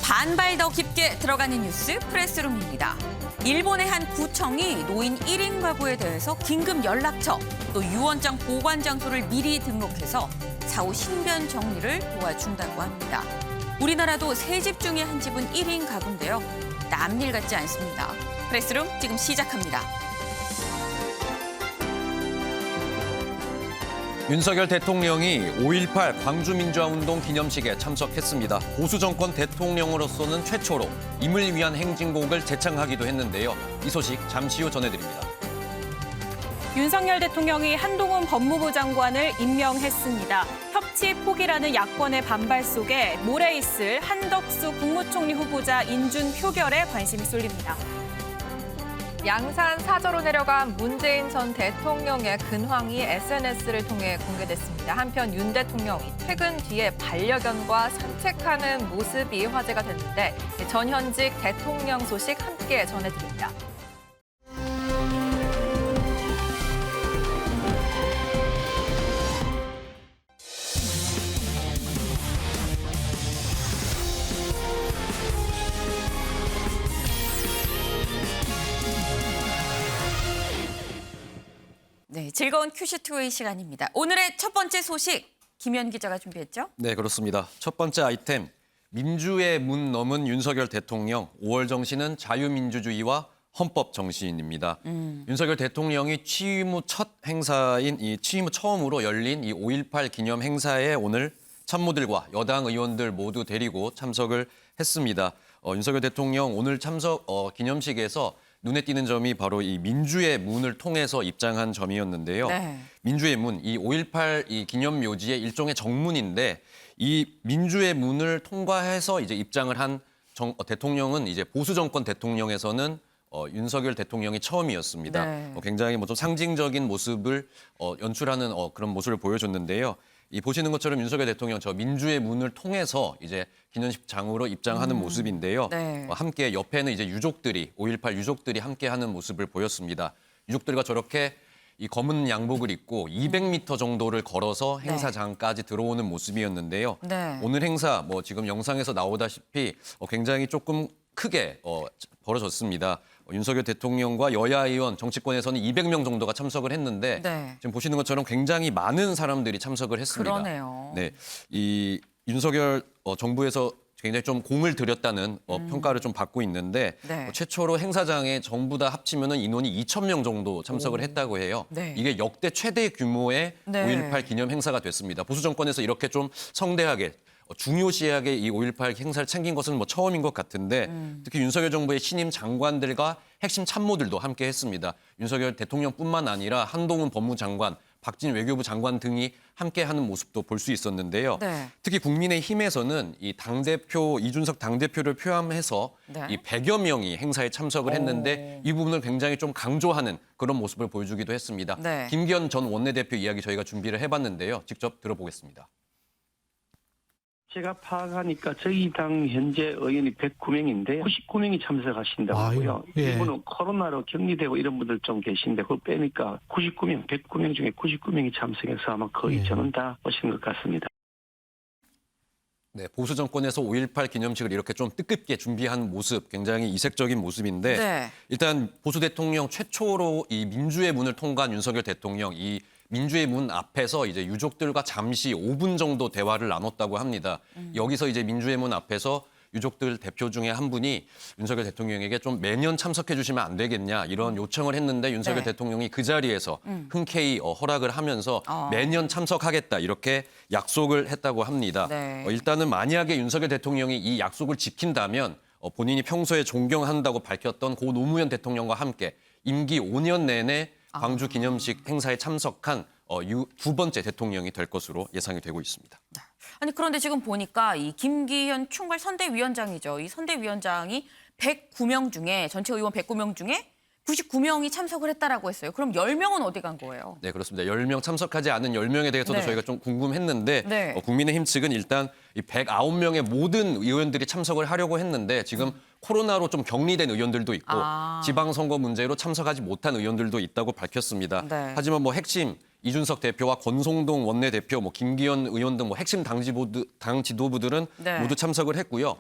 반발 더 깊게 들어가는 뉴스 프레스룸입니다. 일본의 한 구청이 노인 1인 가구에 대해서 긴급 연락처, 또 유언장 보관 장소를 미리 등록해서 사후 신변 정리를 도와준다고 합니다. 우리나라도 세 집 중에 한 집은 1인 가구인데요. 남일 같지 않습니다. 프레스룸 지금 시작합니다. 윤석열 대통령이 5.18 광주민주화운동 기념식에 참석했습니다. 보수 정권 대통령으로서는 최초로 임을 위한 행진곡을 제창하기도 했는데요. 이 소식 잠시 후 전해드립니다. 윤석열 대통령이 한동훈 법무부 장관을 임명했습니다. 협치 포기라는 야권의 반발 속에 모레 있을 한덕수 국무총리 후보자 인준 표결에 관심이 쏠립니다. 양산 사저로 내려간 문재인 전 대통령의 근황이 SNS를 통해 공개됐습니다. 한편 윤 대통령이 퇴근 뒤에 반려견과 산책하는 모습이 화제가 됐는데 전현직 대통령 소식 함께 전해드립니다. 네, 즐거운 큐시트웨이 시간입니다. 오늘의 첫 번째 소식, 김현 기자가 준비했죠? 네, 그렇습니다. 첫 번째 아이템, 민주의 문 넘은 윤석열 대통령, 5월 정신은 자유민주주의와 헌법 정신입니다. 윤석열 대통령이 취임 후 첫 행사인 취임 후 처음으로 열린 이 5.18 기념 행사에 오늘 참모들과 여당 의원들 모두 데리고 참석을 했습니다. 윤석열 대통령 오늘 참석 기념식에서 눈에 띄는 점이 바로 이 민주의 문을 통해서 입장한 점이었는데요. 네. 민주의 문, 이 5.18 이 기념 묘지의 일종의 정문인데 이 민주의 문을 통과해서 이제 입장을 한 대통령은 이제 보수 정권 대통령에서는 윤석열 대통령이 처음이었습니다. 네. 굉장히 좀 상징적인 모습을 연출하는 그런 모습을 보여줬는데요. 이 보시는 것처럼 윤석열 대통령 저 민주의 문을 통해서 이제 기념식장으로 입장하는 모습인데요. 네. 함께 옆에는 이제 유족들이 5.18 유족들이 함께하는 모습을 보였습니다. 유족들과 저렇게 이 검은 양복을 입고 200m 정도를 걸어서 행사장까지 들어오는 모습이었는데요. 네. 오늘 행사 지금 영상에서 나오다시피 굉장히 조금 크게 벌어졌습니다. 윤석열 대통령과 여야 의원, 정치권에서는 200명 정도가 참석을 했는데 네. 지금 보시는 것처럼 굉장히 많은 사람들이 참석을 했습니다. 그러네요. 네, 이 윤석열 정부에서 굉장히 좀 공을 들였다는 평가를 좀 받고 있는데 네. 최초로 행사장에 전부 다 합치면은 인원이 2,000명 정도 참석을 했다고 해요. 네. 이게 역대 최대 규모의 네. 5.18 기념 행사가 됐습니다. 보수 정권에서 이렇게 좀 성대하게 중요시하게 이 5.18 행사를 챙긴 것은 처음인 것 같은데 특히 윤석열 정부의 신임 장관들과 핵심 참모들도 함께 했습니다. 윤석열 대통령뿐만 아니라 한동훈 법무장관, 박진 외교부 장관 등이 함께하는 모습도 볼 수 있었는데요. 네. 특히 국민의힘에서는 이 당대표 이준석 당대표를 포함해서 네. 이 100여 명이 행사에 참석을 했는데 이 부분을 굉장히 좀 강조하는 그런 모습을 보여주기도 했습니다. 네. 김기현 전 원내대표 이야기 저희가 준비를 해봤는데요. 직접 들어보겠습니다. 제가 파악하니까 저희 당 현재 의원이 109명인데 99명이 참석하신다고 하고요. 예. 일부는 코로나로 격리되고 이런 분들 좀 계신데 그거 빼니까 99명, 109명 중에 99명이 참석해서 아마 거의 저는 다 오신 것 같습니다. 네, 보수 정권에서 5.18 기념식을 이렇게 좀 뜻깊게 준비한 모습, 굉장히 이색적인 모습인데 네. 일단 보수 대통령 최초로 이 민주의 문을 통과한 윤석열 대통령, 이 민주의 문 앞에서 이제 유족들과 잠시 5분 정도 대화를 나눴다고 합니다. 여기서 이제 민주의 문 앞에서 유족들 대표 중에 한 분이 윤석열 대통령에게 좀 매년 참석해 주시면 안 되겠냐 이런 요청을 했는데 윤석열 네. 대통령이 그 자리에서 흔쾌히 허락을 하면서 어. 매년 참석하겠다 이렇게 약속을 했다고 합니다. 네. 일단은 만약에 윤석열 대통령이 이 약속을 지킨다면 본인이 평소에 존경한다고 밝혔던 고 노무현 대통령과 함께 임기 5년 내내 광주 기념식 행사에 참석한 두 번째 대통령이 될 것으로 예상이 되고 있습니다. 아니 그런데 지금 보니까 이 김기현 총괄 선대위원장이죠. 이 선대위원장이 109명 중에 전체 의원 109명 중에 99명이 참석을 했다라고 했어요. 그럼 10명은 어디 간 거예요? 네, 그렇습니다. 10명 참석하지 않은 10명에 대해서도 네. 저희가 좀 궁금했는데 네. 국민의힘 측은 일단 이 109명의 모든 의원들이 참석을 하려고 했는데 지금 코로나로 좀 격리된 의원들도 있고 지방선거 문제로 참석하지 못한 의원들도 있다고 밝혔습니다. 네. 하지만 핵심 이준석 대표와 권성동 원내대표, 뭐 김기현 의원 등 뭐 핵심 당 지도부들은 네. 모두 참석을 했고요.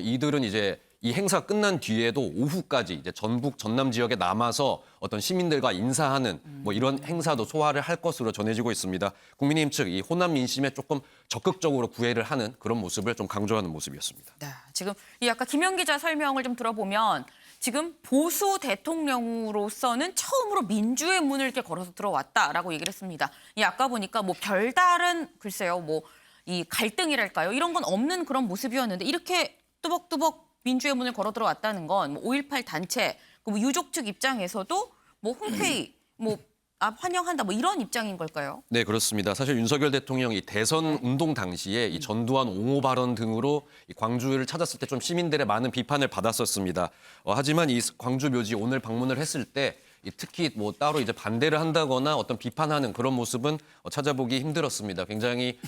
이들은 이제 이 행사 끝난 뒤에도 오후까지 이제 전북 전남 지역에 남아서 어떤 시민들과 인사하는 뭐 이런 행사도 소화를 할 것으로 전해지고 있습니다. 국민의힘 측 이 호남 민심에 조금 적극적으로 구애를 하는 그런 모습을 좀 강조하는 모습이었습니다. 네, 지금 이 아까 김영 기자 설명을 좀 들어보면 지금 보수 대통령으로서는 처음으로 민주의 문을 이렇게 걸어서 들어왔다라고 얘기를 했습니다. 이 아까 보니까 뭐 별다른 글쎄요, 뭐 이 갈등이랄까요, 이런 건 없는 그런 모습이었는데 이렇게 뚜벅뚜벅 민주의 문을 걸어 들어왔다는 건 5.18 단체, 뭐 유족 측 입장에서도 뭐 흔쾌히 뭐 환영한다 뭐 이런 입장인 걸까요? 네, 그렇습니다. 사실 윤석열 대통령이 대선 운동 당시에 이 전두환 옹호 발언 등으로 이 광주를 찾았을 때 좀 시민들의 많은 비판을 받았었습니다. 하지만 이 광주 묘지 오늘 방문을 했을 때 특히 뭐 따로 이제 반대를 한다거나 어떤 비판하는 그런 모습은 찾아보기 힘들었습니다. 굉장히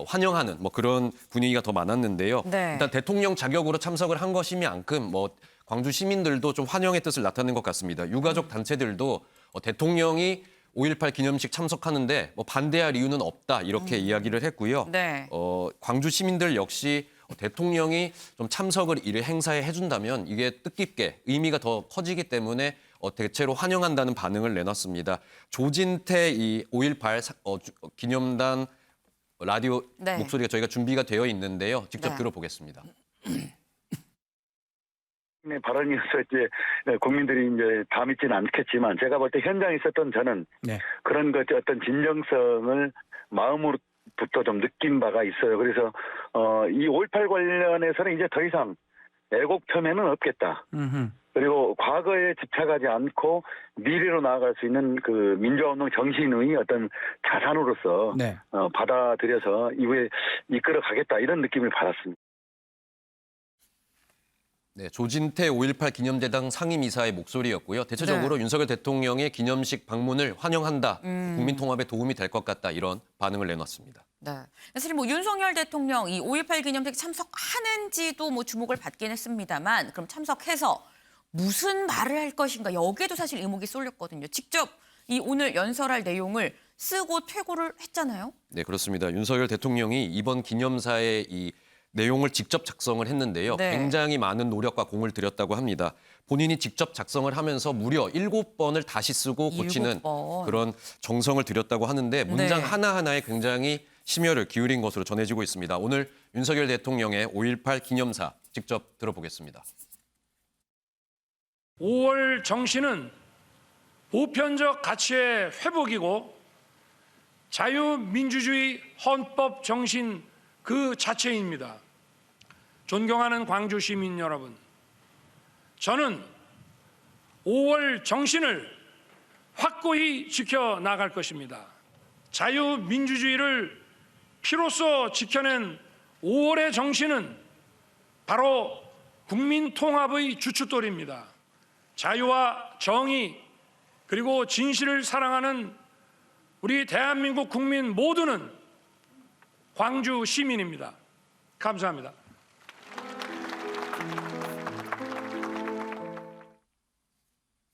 환영하는 뭐 그런 분위기가 더 많았는데요. 네. 일단 대통령 자격으로 참석을 한 것이만큼 뭐 광주 시민들도 좀 환영의 뜻을 나타낸 것 같습니다. 유가족 단체들도 대통령이 5.18 기념식 참석하는데 뭐 반대할 이유는 없다 이렇게 이야기를 했고요. 네. 광주 시민들 역시 대통령이 좀 참석을 이 행사에 해준다면 이게 뜻깊게 의미가 더 커지기 때문에 대체로 환영한다는 반응을 내놨습니다. 조진태 이 5.18 기념단 라디오 네. 목소리가 저희가 준비가 되어 있는데요. 직접 네. 들어보겠습니다. 네, 발언이어서 이제 국민들이 이제 다 믿지는 않겠지만 제가 볼 때 현장에 있었던 저는 네. 그런 것 어떤 진정성을 마음으로부터 좀 느낀 바가 있어요. 그래서 이 5.18 관련해서는 이제 더 이상 애국 폄훼는 없겠다. 그리고 과거에 집착하지 않고 미래로 나아갈 수 있는 그 민주화운동 정신의 어떤 자산으로서 네. 받아들여서 이후에 이끌어가겠다 이런 느낌을 받았습니다. 네, 조진태 5.18 기념재단 상임이사의 목소리였고요. 대체적으로 윤석열 대통령의 기념식 방문을 환영한다. 국민 통합에 도움이 될 것 같다. 이런 반응을 내놨습니다. 네. 사실 뭐 윤석열 대통령 이 5.18 기념식 참석하는지도 뭐 주목을 받긴 했습니다만 그럼 참석해서 무슨 말을 할 것인가 여기에도 사실 의목이 쏠렸거든요. 직접 이 오늘 연설할 내용을 쓰고 퇴고를 했잖아요. 네, 그렇습니다. 윤석열 대통령이 이번 기념사에 이 내용을 직접 작성을 했는데요. 네. 굉장히 많은 노력과 공을 들였다고 합니다. 본인이 직접 작성을 하면서 무려 7번을 다시 쓰고 고치는 7번. 그런 정성을 들였다고 하는데 문장 네. 하나하나에 굉장히 심혈을 기울인 것으로 전해지고 있습니다. 오늘 윤석열 대통령의 5.18 기념사 직접 들어보겠습니다. 5월 정신은 보편적 가치의 회복이고 자유민주주의 헌법 정신 그 자체입니다. 존경하는 광주 시민 여러분, 저는 5월 정신을 확고히 지켜나갈 것입니다. 자유민주주의를 피로써 지켜낸 5월의 정신은 바로 국민통합의 주춧돌입니다. 자유와 정의 그리고 진실을 사랑하는 우리 대한민국 국민 모두는 광주 시민입니다. 감사합니다.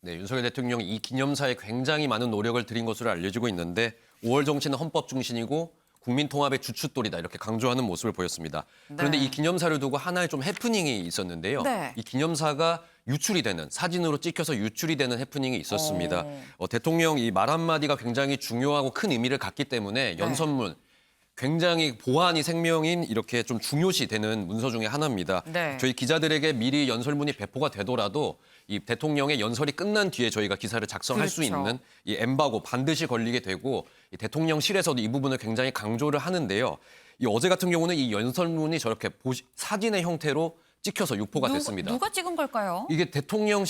네, 윤석열 대통령이 이 기념사에 굉장히 많은 노력을 들인 것으로 알려지고 있는데 5월 정신은 헌법 중신이고 국민 통합의 주춧돌이다 이렇게 강조하는 모습을 보였습니다. 그런데 이 기념사를 두고 하나의 좀 해프닝이 있었는데요. 네. 이 기념사가 유출이 되는 사진으로 찍혀서 유출이 되는 해프닝이 있었습니다. 대통령 이 말 한마디가 굉장히 중요하고 큰 의미를 갖기 때문에 연설문 굉장히 보안이 생명인 이렇게 좀 중요시 되는 문서 중에 하나입니다. 네. 저희 기자들에게 미리 연설문이 배포가 되더라도 이 대통령의 연설이 끝난 뒤에 저희가 기사를 작성할 수 그렇죠. 있는 이 엠바고 반드시 걸리게 되고 이 대통령실에서도 이 부분을 굉장히 강조를 하는데요. 이 어제 같은 경우는 이 연설문이 저렇게 사진의 형태로 찍혀서 유포가 됐습니다. 누가 찍은 걸까요? 이게 대통령의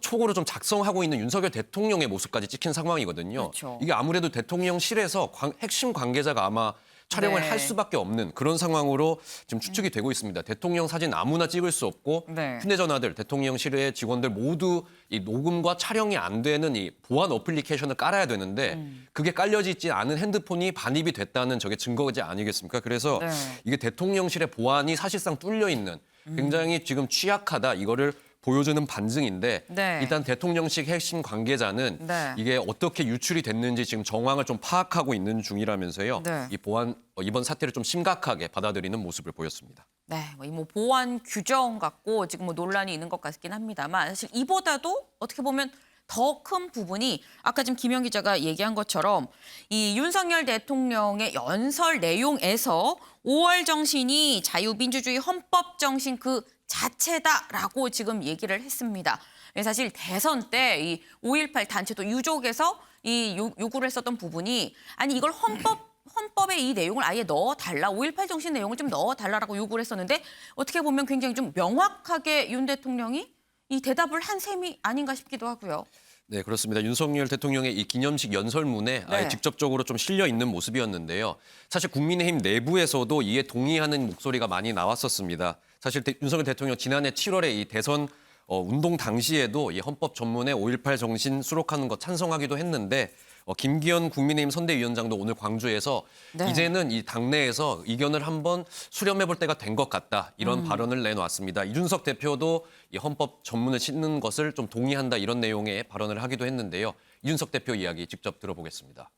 촉으로 좀 작성하고 있는 윤석열 대통령의 모습까지 찍힌 상황이거든요. 그렇죠. 이게 아무래도 대통령실에서 핵심 관계자가 아마 촬영을 네. 할 수밖에 없는 그런 상황으로 지금 추측이 되고 있습니다. 대통령 사진 아무나 찍을 수 없고 네. 휴대전화들, 대통령실의 직원들 모두 이 녹음과 촬영이 안 되는 이 보안 어플리케이션을 깔아야 되는데 그게 깔려지지 않은 핸드폰이 반입이 됐다는 저게 증거지 아니겠습니까? 그래서 네. 이게 대통령실의 보안이 사실상 뚫려 있는 굉장히 지금 취약하다 이거를 보여주는 반증인데 네. 일단 대통령실 핵심 관계자는 네. 이게 어떻게 유출이 됐는지 지금 정황을 좀 파악하고 있는 중이라면서요. 네. 이번 사태를 좀 심각하게 받아들이는 모습을 보였습니다. 네, 뭐 보안 규정 갖고 지금 뭐 논란이 있는 것 같긴 합니다만 사실 이보다도 어떻게 보면 더 큰 부분이 아까 지금 김영 기자가 얘기한 것처럼 이 윤석열 대통령의 연설 내용에서 5월 정신이 자유민주주의 헌법 정신 그 자체다라고 지금 얘기를 했습니다. 사실 대선 때 이 5.18 단체도 유족에서 이 요구를 했었던 부분이 아니 이걸 헌법에 이 내용을 아예 넣어달라, 5.18 정신 내용을 좀 넣어달라라고 요구를 했었는데 어떻게 보면 굉장히 좀 명확하게 윤 대통령이 이 대답을 한 셈이 아닌가 싶기도 하고요. 네, 그렇습니다. 윤석열 대통령의 이 기념식 연설문에 아예 네. 직접적으로 좀 실려 있는 모습이었는데요. 사실 국민의힘 내부에서도 이에 동의하는 목소리가 많이 나왔었습니다. 사실 윤석열 대통령 지난해 7월에 이 대선 운동 당시에도 이 헌법 전문에 5.18 정신 수록하는 것 찬성하기도 했는데 김기현 국민의힘 선대위원장도 오늘 광주에서 네. 이제는 이 당내에서 의견을 한번 수렴해볼 때가 된 것 같다 이런 발언을 내놓았습니다. 이준석 대표도 이 헌법 전문을 싣는 것을 좀 동의한다 이런 내용의 발언을 하기도 했는데요. 이준석 대표 이야기 직접 들어보겠습니다.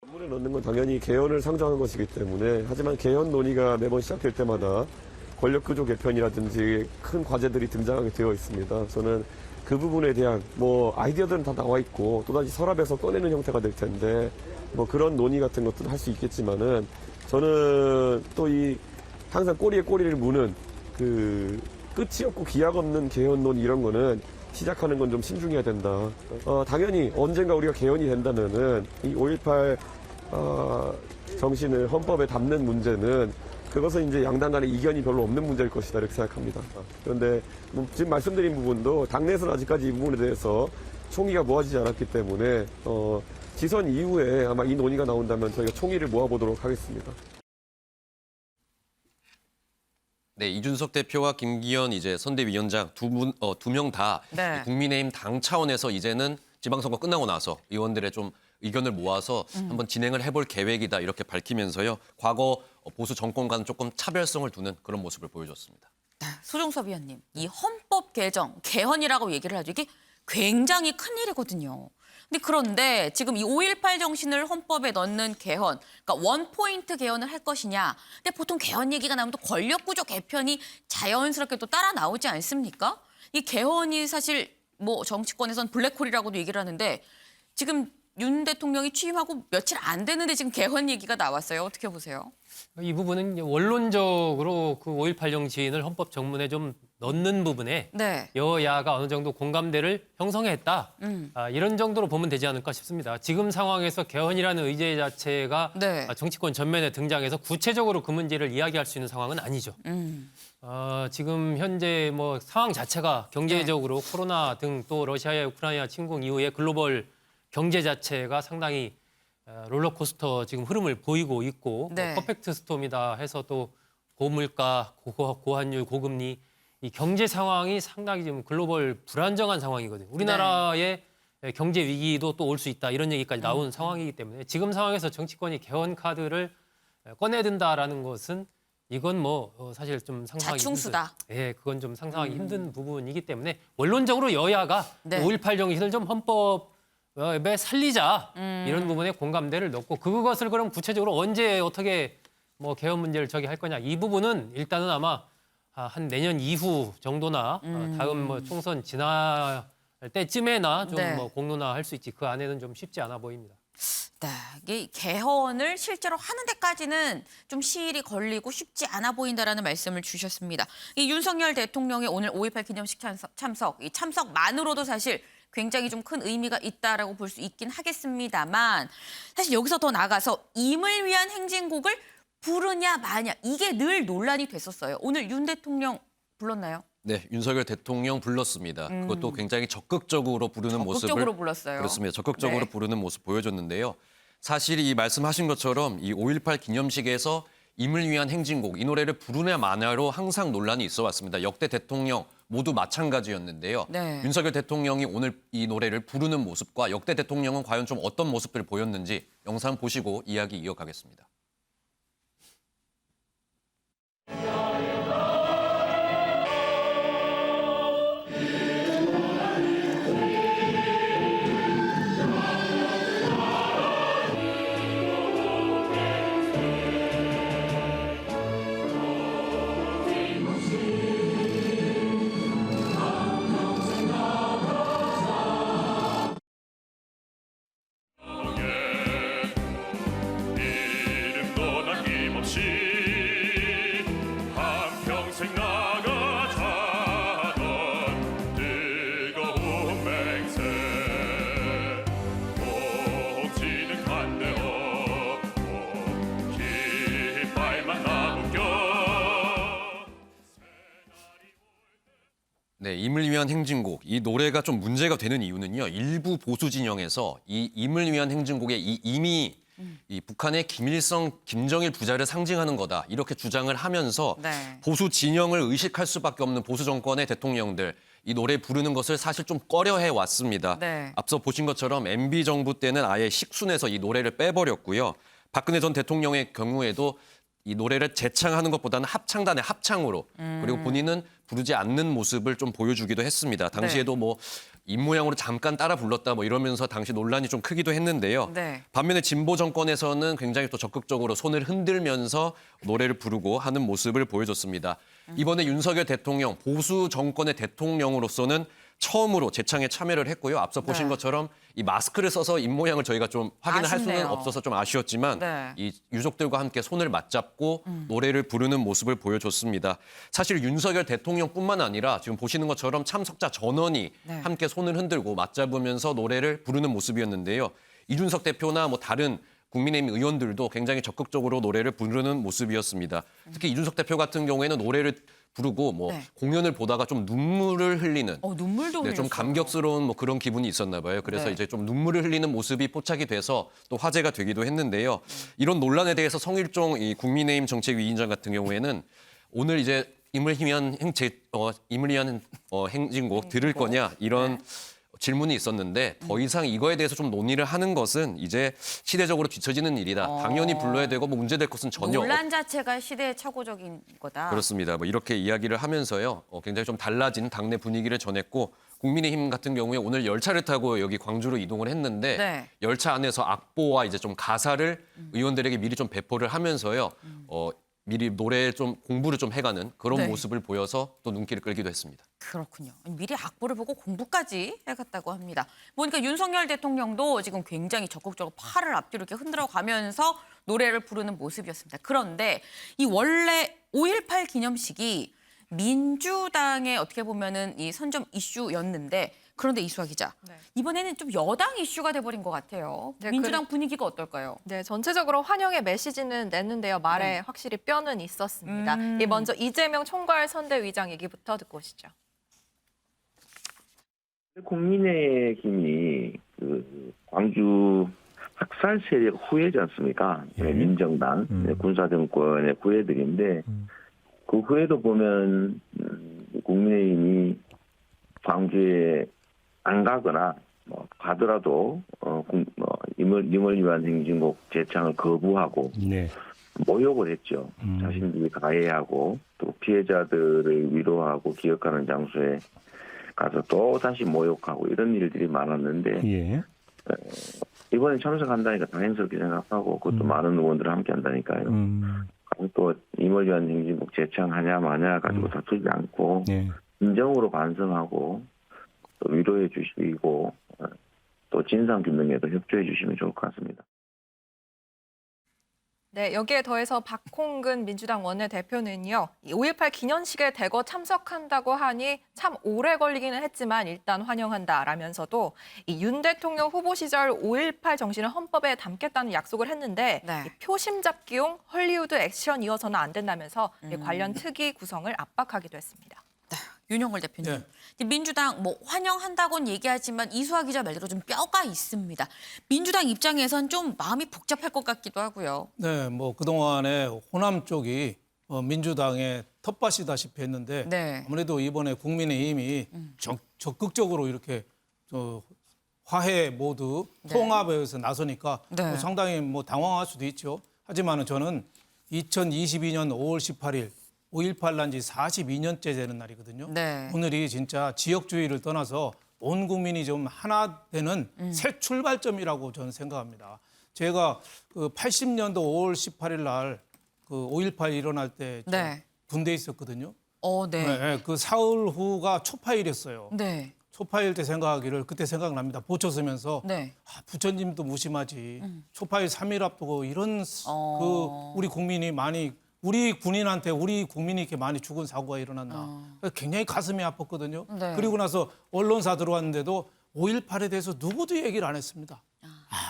전문에 넣는 건 당연히 개헌을 상정한 것이기 때문에 하지만 개헌 논의가 매번 시작될 때마다 권력구조 개편이라든지 큰 과제들이 등장하게 되어 있습니다. 저는 그 부분에 대한 아이디어들은 다 나와 있고 또다시 서랍에서 꺼내는 형태가 될 텐데 그런 논의 같은 것들도 할 수 있겠지만은 저는 또 항상 꼬리에 꼬리를 무는 그 끝이 없고 기약 없는 개헌 논의 이런 거는 시작하는 건 좀 신중해야 된다. 당연히 언젠가 우리가 개헌이 된다면은 이 5.18 정신을 헌법에 담는 문제는 그것은 이제 양당 간의 이견이 별로 없는 문제일 것이다 이렇게 생각합니다. 그런데 지금 말씀드린 부분도 당내에서는 아직까지 이 부분에 대해서 총의가 모아지지 않았기 때문에 지선 이후에 아마 이 논의가 나온다면 저희가 총의를 모아보도록 하겠습니다. 네, 이준석 대표와 김기현 이제 선대위원장 두 명 다 네. 국민의힘 당 차원에서 이제는 지방선거 끝나고 나서 의원들의 좀 의견을 모아서 한번 진행을 해볼 계획이다 이렇게 밝히면서요. 과거 보수 정권과는 조금 차별성을 두는 그런 모습을 보여줬습니다. 소종섭 위원님, 이 헌법 개정, 개헌이라고 얘기를 하죠. 이게 굉장히 큰 일이거든요. 그런데 지금 이 5.18 정신을 헌법에 넣는 개헌, 그러니까 원포인트 개헌을 할 것이냐. 근데 보통 개헌 얘기가 나오면 또 권력구조 개편이 자연스럽게 또 따라 나오지 않습니까? 이 개헌이 사실 정치권에선 블랙홀이라고도 얘기를 하는데 지금 윤 대통령이 취임하고 며칠 안 됐는데 지금 개헌 얘기가 나왔어요. 어떻게 보세요? 이 부분은 원론적으로 그 5.18 정신을 헌법 정문에 좀 넣는 부분에 네. 여야가 어느 정도 공감대를 형성했다. 이런 정도로 보면 되지 않을까 싶습니다. 지금 상황에서 개헌이라는 의제 자체가 네. 정치권 전면에 등장해서 구체적으로 그 문제를 이야기할 수 있는 상황은 아니죠. 지금 현재 상황 자체가 경제적으로 코로나 등 또 러시아의 우크라이나 침공 이후에 글로벌 경제 자체가 상당히 롤러코스터 지금 흐름을 보이고 있고 네. 퍼펙트 스톰이다 해서 또 고물가, 고환율, 고금리 이 경제 상황이 상당히 지금 글로벌 불안정한 상황이거든요. 우리나라의 경제 위기도 또 올 수 있다 이런 얘기까지 나온 상황이기 때문에 지금 상황에서 정치권이 개헌 카드를 꺼내든다라는 것은 이건 사실 좀 상상하기 자충수다. 예, 그건 좀 상상하기 힘든 부분이기 때문에 원론적으로 여야가 네. 5.18 정신을 좀 헌법에 살리자 이런 부분에 공감대를 넣고 그것을 그럼 구체적으로 언제 어떻게 개헌 문제를 할 거냐 이 부분은 일단은 아마 한 내년 이후 정도나 다음 총선 지날 때쯤에나 좀 네. 공론화할 수 있지 그 안에는 좀 쉽지 않아 보입니다. 네, 이게 개헌을 실제로 하는 데까지는 좀 시일이 걸리고 쉽지 않아 보인다라는 말씀을 주셨습니다. 이 윤석열 대통령의 오늘 5.18 기념식 참석, 이 참석만으로도 사실 굉장히 좀 큰 의미가 있다라고 볼 수 있긴 하겠습니다만 사실 여기서 더 나아가서 임을 위한 행진곡을 부르냐 마냐 이게 늘 논란이 됐었어요. 오늘 윤 대통령 불렀나요? 네, 윤석열 대통령 불렀습니다. 그것도 굉장히 적극적으로 부르는 모습을 적극적으로 불렀어요. 그렇습니다. 적극적으로 네. 부르는 모습 보여줬는데요. 사실 이 말씀하신 것처럼 이 5.18 기념식에서 임을 위한 행진곡 이 노래를 부르냐 마냐로 항상 논란이 있어 왔습니다. 역대 대통령 모두 마찬가지였는데요. 네. 윤석열 대통령이 오늘 이 노래를 부르는 모습과 역대 대통령은 과연 좀 어떤 모습들을 보였는지 영상 보시고 이야기 이어가겠습니다. 네, 임을 위한 행진곡. 이 노래가 좀 문제가 되는 이유는요. 일부 보수 진영에서 이 임을 위한 행진곡에 이 임이 이 북한의 김일성, 김정일 부자를 상징하는 거다. 이렇게 주장을 하면서 네. 보수 진영을 의식할 수밖에 없는 보수 정권의 대통령들 이 노래 부르는 것을 사실 좀 꺼려해 왔습니다. 네. 앞서 보신 것처럼 MB 정부 때는 아예 식순에서 이 노래를 빼버렸고요. 박근혜 전 대통령의 경우에도 이 노래를 재창하는 것보다는 합창단의 합창으로 그리고 본인은 부르지 않는 모습을 좀 보여주기도 했습니다. 당시에도 뭐 입모양으로 잠깐 따라 불렀다 뭐 이러면서 당시 논란이 좀 크기도 했는데요. 네. 반면에 진보 정권에서는 굉장히 또 적극적으로 손을 흔들면서 노래를 부르고 하는 모습을 보여줬습니다. 이번에 윤석열 대통령 보수 정권의 대통령으로서는 처음으로 재창에 참여를 했고요. 앞서 보신 네. 것처럼 이 마스크를 써서 입모양을 저희가 좀 확인을 할 수는 아쉽네요. 없어서 좀 아쉬웠지만 네. 이 유족들과 함께 손을 맞잡고 노래를 부르는 모습을 보여줬습니다. 사실 윤석열 대통령뿐만 아니라 지금 보시는 것처럼 참석자 전원이 네. 함께 손을 흔들고 맞잡으면서 노래를 부르는 모습이었는데요. 이준석 대표나 뭐 다른 국민의힘 의원들도 굉장히 적극적으로 노래를 부르는 모습이었습니다. 특히 이준석 대표 같은 경우에는 노래를 부르고 뭐 네. 공연을 보다가 좀 눈물을 흘리는 눈물도 네, 좀 흘렸어요. 감격스러운 뭐 그런 기분이 있었나 봐요. 그래서 네. 이제 좀 눈물을 흘리는 모습이 포착이 돼서 또 화제가 되기도 했는데요. 이런 논란에 대해서 성일종 이 국민의힘 정책위원장 같은 경우에는 오늘 이제 임을 위한 행진곡 들을 거냐 이런 질문이 있었는데 더 이상 이거에 대해서 좀 논의를 하는 것은 이제 시대적으로 뒤처지는 일이다. 당연히 불러야 되고 뭐 문제될 것은 전혀 논란 자체가 시대의 착오적인 거다. 그렇습니다. 뭐 이렇게 이야기를 하면서요. 굉장히 좀 달라진 당내 분위기를 전했고 국민의힘 같은 경우에 오늘 열차를 타고 여기 광주로 이동을 했는데 네. 열차 안에서 악보와 이제 좀 가사를 의원들에게 미리 좀 배포를 하면서요. 미리 노래 좀 공부를 좀 해가는 그런 네. 모습을 보여서 또 눈길을 끌기도 했습니다. 그렇군요. 미리 악보를 보고 공부까지 해갔다고 합니다. 보니까 윤석열 대통령도 지금 굉장히 적극적으로 팔을 앞뒤로 이렇게 흔들어 가면서 노래를 부르는 모습이었습니다. 그런데 이 원래 5.18 기념식이 민주당의 어떻게 보면은 이 선점 이슈였는데 그런데 이수아 기자, 네. 이번에는 좀 여당 이슈가 돼버린 것 같아요. 네, 민주당 분위기가 어떨까요? 네, 전체적으로 환영의 메시지는 냈는데요. 말에 확실히 뼈는 있었습니다. 먼저 이재명 총괄 선대위장 얘기부터 듣고 오시죠. 국민의힘이 그 광주 학살 세력 후예지 않습니까? 민정당 군사정권의 후예들인데 그 후에도 보면 국민의힘이 광주에 안 가거나 뭐 가더라도 임을 위한 행진곡 재창을 거부하고 모욕을 했죠. 자신들이 가해하고 또 피해자들을 위로하고 기억하는 장소에 가서 또 다시 모욕하고 이런 일들이 많았는데 이번에 참석한다니까 다행스럽게 생각하고 그것도 많은 의원들 함께 한다니까요. 또 임을 위한 행진곡 재창하냐 마냐 가지고 다투지 않고 진정으로 반성하고 또 위로해 주시고 또 진상규명에도 협조해 주시면 좋을 것 같습니다. 네, 여기에 더해서 박홍근 민주당 원내대표는요. 5.18 기념식에 대거 참석한다고 하니 참 오래 걸리기는 했지만 일단 환영한다라면서도 이 윤 대통령 후보 시절 5.18 정신을 헌법에 담겠다는 약속을 했는데 네. 이 표심 잡기용 헐리우드 액션이어서는 안 된다면서 이 관련 특위 구성을 압박하기도 했습니다. 윤영걸 대표님, 민주당 뭐 환영한다고는 얘기하지만 이수아 기자 말대로 좀 뼈가 있습니다. 민주당 입장에선 좀 마음이 복잡할 것 같기도 하고요. 네, 뭐 그동안에 호남 쪽이 민주당의 텃밭이다시피 했는데 네. 아무래도 이번에 국민의힘이 적극적으로 이렇게 화해 모두 통합에서 나서니까 뭐 상당히 뭐 당황할 수도 있죠. 하지만은 저는 2022년 5월 18일 5.18 난 지 42년째 되는 날이거든요. 네. 오늘이 진짜 지역주의를 떠나서 온 국민이 좀 하나 되는 새 출발점이라고 저는 생각합니다. 제가 그 80년도 5월 18일 날 그 5.18 일어날 때 군대에 있었거든요. 그 사흘 후가 초파일이었어요. 네. 초파일 때 생각하기를 그때 생각납니다. 보초 쓰면서 부처님도 무심하지. 초파일 3일 앞두고 이런 그 우리 국민이 많이 우리 군인한테 우리 국민이 이렇게 많이 죽은 사고가 일어났나. 굉장히 가슴이 아팠거든요. 그리고 나서 언론사 들어왔는데도 5.18에 대해서 누구도 얘기를 안 했습니다.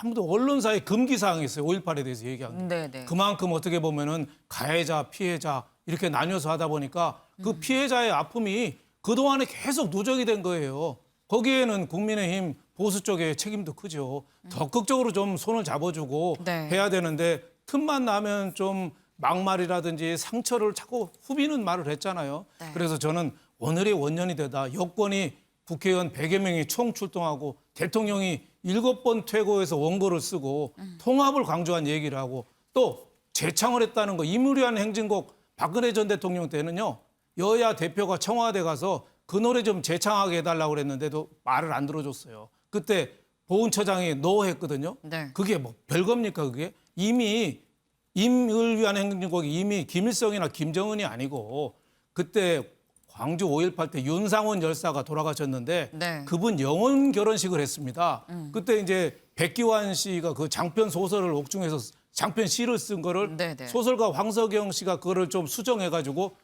아무도 언론사에 금기사항이 있어요. 5.18에 대해서 얘기하는 게. 그만큼 어떻게 보면은 가해자, 피해자 이렇게 나뉘어서 하다 보니까 그 피해자의 아픔이 그동안에 계속 누적이 된 거예요. 거기에는 국민의힘 보수 쪽의 책임도 크죠. 적극적으로 좀 손을 잡아주고 네. 해야 되는데 틈만 나면 좀 막말이라든지 상처를 자꾸 후비는 말을 했잖아요. 네. 그래서 저는 오늘의 원년이 되다. 여권이 국회의원 100여 명이 총 출동하고 대통령이 7번 퇴고해서 원고를 쓰고 통합을 강조한 얘기를 하고 또 재창을 했다는 거. 이무리한 행진곡 박근혜 전 대통령 때는요. 여야 대표가 청와대 가서 그 노래 좀 재창하게 해달라고 그랬는데도 말을 안 들어줬어요. 그때 보훈처장이 노 했거든요. 네. 그게 뭐 별겁니까 그게? 이미 임을 위한 행진곡이 이미 김일성이나 김정은이 아니고 그때 광주 5.18 때 윤상원 열사가 돌아가셨는데 네. 그분 영혼 결혼식을 했습니다. 그때 이제 백기환 씨가 그 장편 소설을 옥중에서 장편 시를 쓴 거를 네네. 소설가 황석영 씨가 그거를 좀 수정해가지고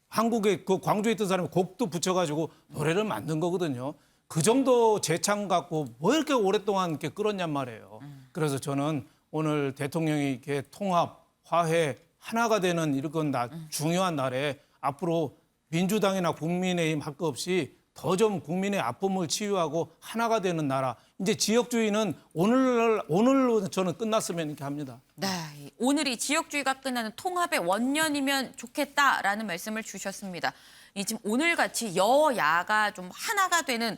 한국에 그 광주에 있던 사람이 곡도 붙여가지고 노래를 만든 거거든요. 그 정도 재창 갖고 뭐 이렇게 오랫동안 이렇게 끌었냔 말이에요. 그래서 저는 오늘 대통령이 이렇게 통합, 화해, 하나가 되는 이런 중요한 날에 앞으로 민주당이나 국민의힘 할 거 없이 더 좀 국민의 아픔을 치유하고 하나가 되는 나라. 이제 지역주의는 오늘로 저는 끝났으면 이렇게 합니다. 네, 오늘이 지역주의가 끝나는 통합의 원년이면 좋겠다라는 말씀을 주셨습니다. 지금 오늘같이 여야가 좀 하나가 되는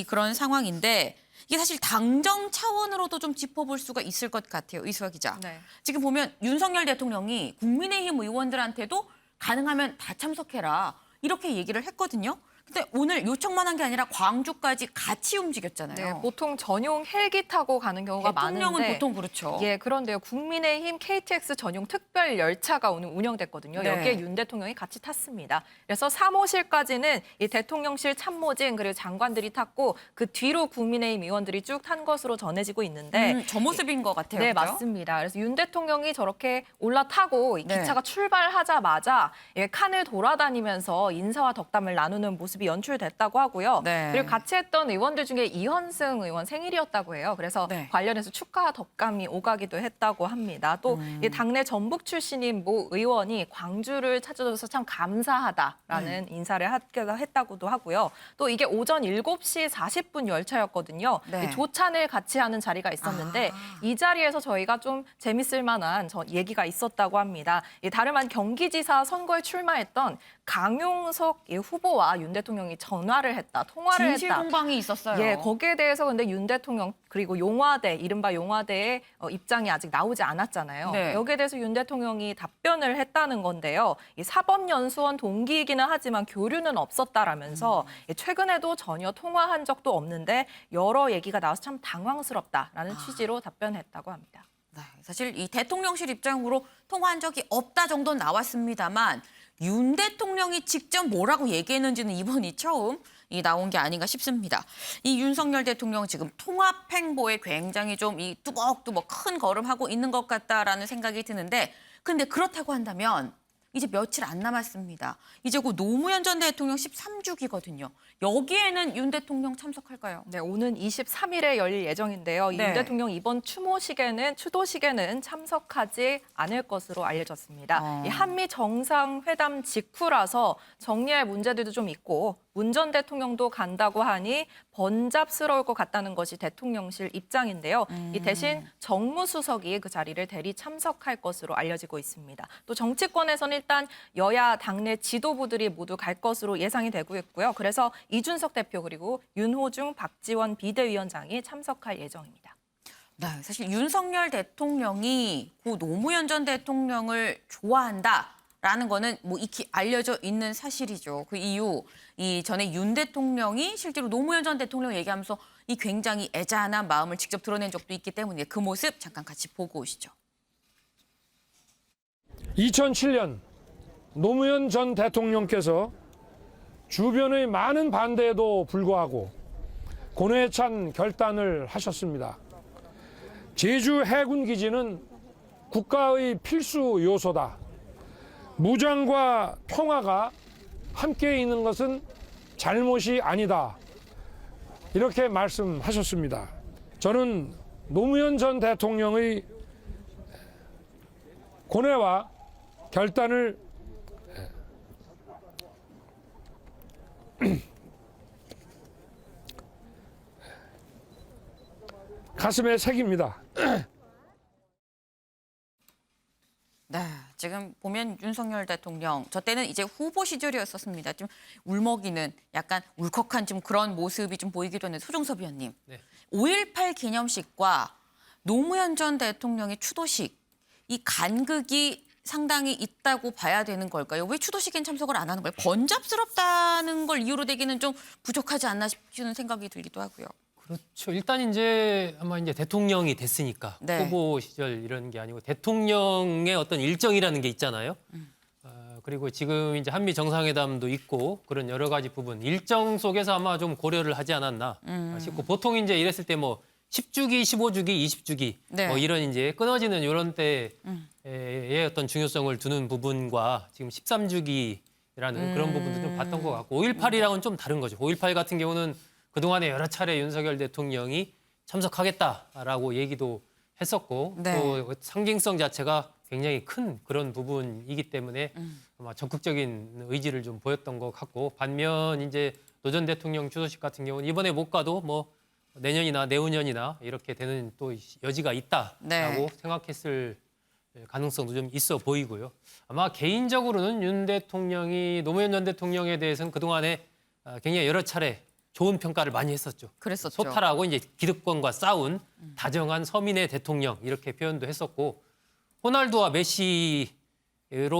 그런 상황인데 이게 사실 당정 차원으로도 좀 짚어볼 수가 있을 것 같아요. 이수아 기자. 네. 지금 보면 윤석열 대통령이 국민의힘 의원들한테도 가능하면 다 참석해라 이렇게 얘기를 했거든요. 근데 오늘 요청만 한 게 아니라 광주까지 같이 움직였잖아요. 네, 보통 전용 헬기 타고 가는 경우가 대통령은 많은데 보통 그렇죠. 예, 그런데요. 국민의힘 KTX 전용 특별 열차가 오늘 운영됐거든요. 네. 여기에 윤 대통령이 같이 탔습니다. 그래서 사무실까지는 이 대통령실 참모진 그리고 장관들이 탔고 그 뒤로 국민의힘 의원들이 쭉 탄 것으로 전해지고 있는데 저 모습인 것 같아요. 네, 그렇죠? 맞습니다. 그래서 윤 대통령이 저렇게 올라타고 이 네. 기차가 출발하자마자 칸을 돌아다니면서 인사와 덕담을 나누는 모습이 연출됐다고 하고요. 네. 그리고 같이 했던 의원들 중에 이현승 의원 생일이었다고 해요. 그래서 네. 관련해서 축하 덕담이 오가기도 했다고 합니다. 또 이 당내 전북 출신인 모 의원이 광주를 찾아줘서 참 감사하다라는 인사를 했다고도 하고요. 또 이게 오전 7시 40분 열차였거든요. 네. 이 조찬을 같이 하는 자리가 있었는데 이 자리에서 저희가 좀 재밌을 만한 얘기가 있었다고 합니다. 다름 아닌 경기지사 선거에 출마했던 강용석 후보와 윤 대통령이 전화를 했다, 통화를 진실 했다. 공방이 있었어요. 예, 거기에 대해서 근데 윤 대통령 그리고 용화대, 이른바 용화대의 입장이 아직 나오지 않았잖아요. 네. 여기에 대해서 윤 대통령이 답변을 했다는 건데요. 이 사법연수원 동기이기는 하지만 교류는 없었다라면서 최근에도 전혀 통화한 적도 없는데 여러 얘기가 나와서 참 당황스럽다라는 취지로 답변했다고 합니다. 네, 사실 이 대통령실 입장으로 통화한 적이 없다 정도는 나왔습니다만 윤 대통령이 직접 뭐라고 얘기했는지는 이번이 처음 나온 게 아닌가 싶습니다. 이 윤석열 대통령 지금 통합 행보에 굉장히 좀 뚜벅뚜벅 큰 걸음하고 있는 것 같다라는 생각이 드는데 근데 그렇다고 한다면 이제 며칠 안 남았습니다. 이제 곧 노무현 전 대통령 13주기거든요. 여기에는 윤 대통령 참석할까요? 네, 오는 23일에 열릴 예정인데요. 네. 윤 대통령 이번 추도식에는 참석하지 않을 것으로 알려졌습니다. 이 한미 정상회담 직후라서 정리할 문제들도 좀 있고 문 전 대통령도 간다고 하니 번잡스러울 것 같다는 것이 대통령실 입장인데요. 이 대신 정무수석이 그 자리를 대리 참석할 것으로 알려지고 있습니다. 또 정치권에서는 일단 여야 당내 지도부들이 모두 갈 것으로 예상이 되고 있고요. 그래서 이준석 대표 그리고 윤호중, 박지원 비대위원장이 참석할 예정입니다. 네, 사실 윤석열 대통령이 고 노무현 전 대통령을 좋아한다라는 거는 뭐 익히 알려져 있는 사실이죠. 그 이유 전에 윤 대통령이 실제로 노무현 전 대통령 얘기하면서 굉장히 애잔한 마음을 직접 드러낸 적도 있기 때문에 그 모습 잠깐 같이 보고 오시죠. 2007년 노무현 전 대통령께서 주변의 많은 반대에도 불구하고 고뇌에 찬 결단을 하셨습니다. 제주 해군기지는 국가의 필수 요소다. 무장과 평화가 함께 있는 것은 잘못이 아니다. 이렇게 말씀하셨습니다. 저는 노무현 전 대통령의 고뇌와 결단을 가슴에 새깁니다. 네, 지금 보면 윤석열 대통령 저 때는 이제 후보 시절이었었습니다. 좀 울먹이는 약간 울컥한 좀 그런 모습이 좀 보이기도 했는데 소종섭 위원님, 네. 5.18 기념식과 노무현 전 대통령의 추도식 이 간극이 상당히 있다고 봐야 되는 걸까요? 왜 추도식엔 참석을 안 하는 거예요? 번잡스럽다는 걸 이유로 되기는 좀 부족하지 않나 싶은 생각이 들기도 하고요. 그렇죠. 일단 이제 아마 이제 대통령이 됐으니까 네. 후보 시절 이런 게 아니고 대통령의 어떤 일정이라는 게 있잖아요. 그리고 지금 이제 한미 정상회담도 있고 그런 여러 가지 부분 일정 속에서 아마 좀 고려를 하지 않았나 싶고 보통 이제 이랬을 때 뭐 10주기, 15주기, 20주기 네. 뭐 이런 이제 끊어지는 이런 때의 어떤 중요성을 두는 부분과 지금 13주기라는 그런 부분도 좀 봤던 것 같고 5.18이랑은 좀 다른 거죠. 5.18 같은 경우는 그동안에 여러 차례 윤석열 대통령이 참석하겠다라고 얘기도 했었고 네. 또 상징성 자체가 굉장히 큰 그런 부분이기 때문에 아마 적극적인 의지를 좀 보였던 것 같고 반면 이제 노 전 대통령 추도식 같은 경우는 이번에 못 가도 뭐 내년이나 내후년이나 이렇게 되는 또 여지가 있다라고 네. 생각했을 가능성도 좀 있어 보이고요. 아마 개인적으로는 윤 대통령이 노무현 전 대통령에 대해서는 그동안에 굉장히 여러 차례 좋은 평가를 많이 했었죠. 그랬었죠. 소탈하고 이제 기득권과 싸운 다정한 서민의 대통령 이렇게 표현도 했었고 호날두와 메시로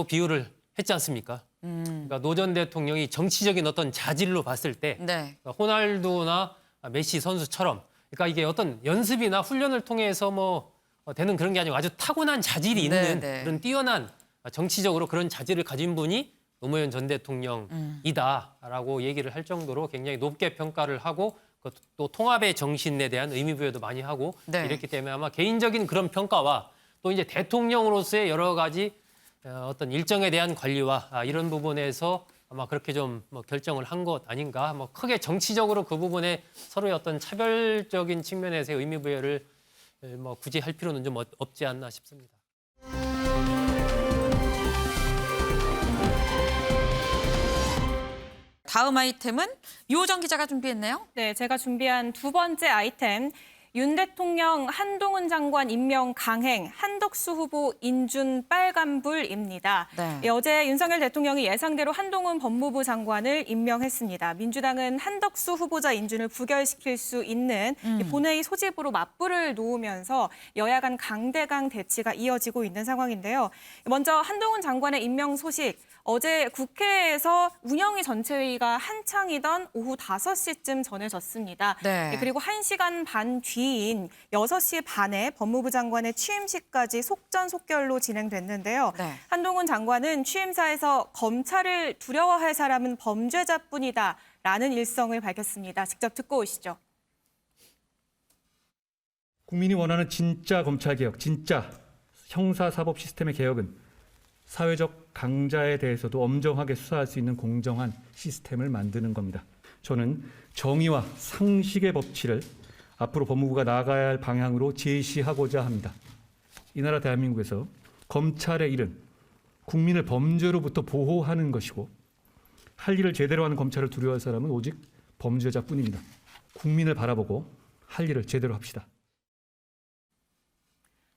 비유를 했지 않습니까? 그러니까 노 전 대통령이 정치적인 어떤 자질로 봤을 때 네. 그러니까 호날두나 메시 선수처럼 그러니까 이게 어떤 연습이나 훈련을 통해서 뭐 되는 그런 게 아니고 아주 타고난 자질이 있는 네. 그런 뛰어난 정치적으로 그런 자질을 가진 분이 노무현 전 대통령이다라고 얘기를 할 정도로 굉장히 높게 평가를 하고 또 통합의 정신에 대한 의미부여도 많이 하고 네. 이랬기 때문에 아마 개인적인 그런 평가와 또 이제 대통령으로서의 여러 가지 어떤 일정에 대한 관리와 이런 부분에서 아마 그렇게 좀 뭐 결정을 한 것 아닌가. 뭐 크게 정치적으로 그 부분에 서로의 어떤 차별적인 측면에서의 의미부여를 뭐 굳이 할 필요는 좀 없지 않나 싶습니다. 다음 아이템은 유호정 기자가 준비했네요. 네, 제가 준비한 두 번째 아이템. 윤 대통령 한동훈 장관 임명 강행, 한덕수 후보 인준 빨간불입니다. 네. 어제 윤석열 대통령이 예상대로 한동훈 법무부 장관을 임명했습니다. 민주당은 한덕수 후보자 인준을 부결시킬 수 있는 이 본회의 소집으로 맞불을 놓으면서 여야 간 강대강 대치가 이어지고 있는 상황인데요. 먼저 한동훈 장관의 임명 소식. 어제 국회에서 운영위 전체회의가 한창이던 오후 5시쯤 전해졌습니다. 네. 그리고 1시간 반 뒤인 6시 반에 법무부 장관의 취임식까지 속전속결로 진행됐는데요. 네. 한동훈 장관은 취임사에서 검찰을 두려워할 사람은 범죄자뿐이다라는 일성을 밝혔습니다. 직접 듣고 오시죠. 국민이 원하는 진짜 검찰개혁, 진짜 형사사법 시스템의 개혁은 사회적 강자에 대해서도 엄정하게 수사할 수 있는 공정한 시스템을 만드는 겁니다. 저는 정의와 상식의 법치를 앞으로 법무부가 나아가야 할 방향으로 제시하고자 합니다. 이 나라 대한민국에서 검찰의 일은 국민을 범죄로부터 보호하는 것이고 할 일을 제대로 하는 검찰을 두려워할 사람은 오직 범죄자뿐입니다. 국민을 바라보고 할 일을 제대로 합시다.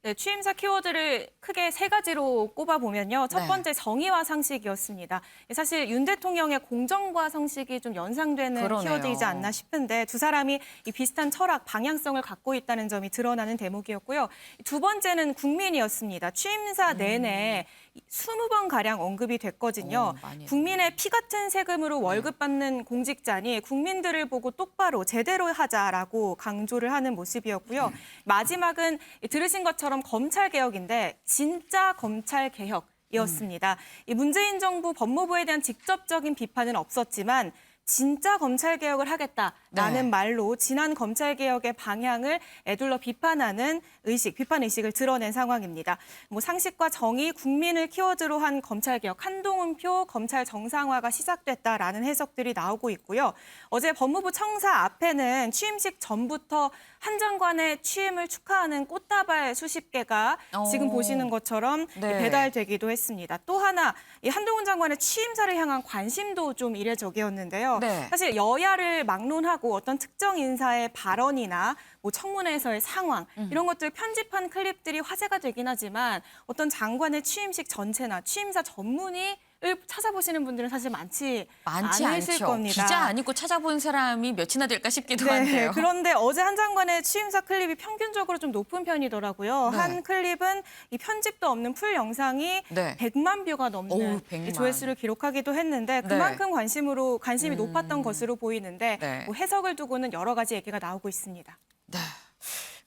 네, 취임사 키워드를 크게 세 가지로 꼽아보면요. 첫 번째 정의와 상식이었습니다. 사실 윤 대통령의 공정과 상식이 좀 연상되는 그러네요. 키워드이지 않나 싶은데 두 사람이 이 비슷한 철학, 방향성을 갖고 있다는 점이 드러나는 대목이었고요. 두 번째는 국민이었습니다. 취임사 내내 20번가량 언급이 됐거든요. 국민의 피 같은 세금으로 월급 받는 공직자니 국민들을 보고 똑바로 제대로 하자라고 강조를 하는 모습이었고요. 마지막은 들으신 것처럼 검찰개혁인데 진짜 검찰개혁이었습니다. 이 문재인 정부 법무부에 대한 직접적인 비판은 없었지만 진짜 검찰개혁을 하겠다라는 말로 지난 검찰개혁의 방향을 애둘러 비판하는 비판의식을 드러낸 상황입니다. 뭐 상식과 정의, 국민을 키워드로 한 검찰개혁, 한동훈표 검찰 정상화가 시작됐다라는 해석들이 나오고 있고요. 어제 법무부 청사 앞에는 취임식 전부터 한 장관의 취임을 축하하는 꽃다발 수십 개가 지금 보시는 것처럼 배달되기도 했습니다. 또 하나, 이 한동훈 장관의 취임사를 향한 관심도 좀 이례적이었는데요. 있는데요. 네. 사실 여야를 막론하고 어떤 특정 인사의 발언이나 뭐 청문회에서의 상황 이런 것들 편집한 클립들이 화제가 되긴 하지만 어떤 장관의 취임식 전체나 취임사 전문의 을 찾아보시는 분들은 사실 많지 않으실 않죠. 겁니다. 기자 아니고 찾아본 사람이 몇이나 될까 싶기도 네, 한데요. 그런데 어제 한 장관의 취임사 클립이 평균적으로 좀 높은 편이더라고요. 네. 한 클립은 이 편집도 없는 풀 영상이 네. 100만 뷰가 넘는 어우, 100만. 조회수를 기록하기도 했는데 네. 그만큼 관심이 높았던 것으로 보이는데 네. 뭐 해석을 두고는 여러 가지 얘기가 나오고 있습니다. 네.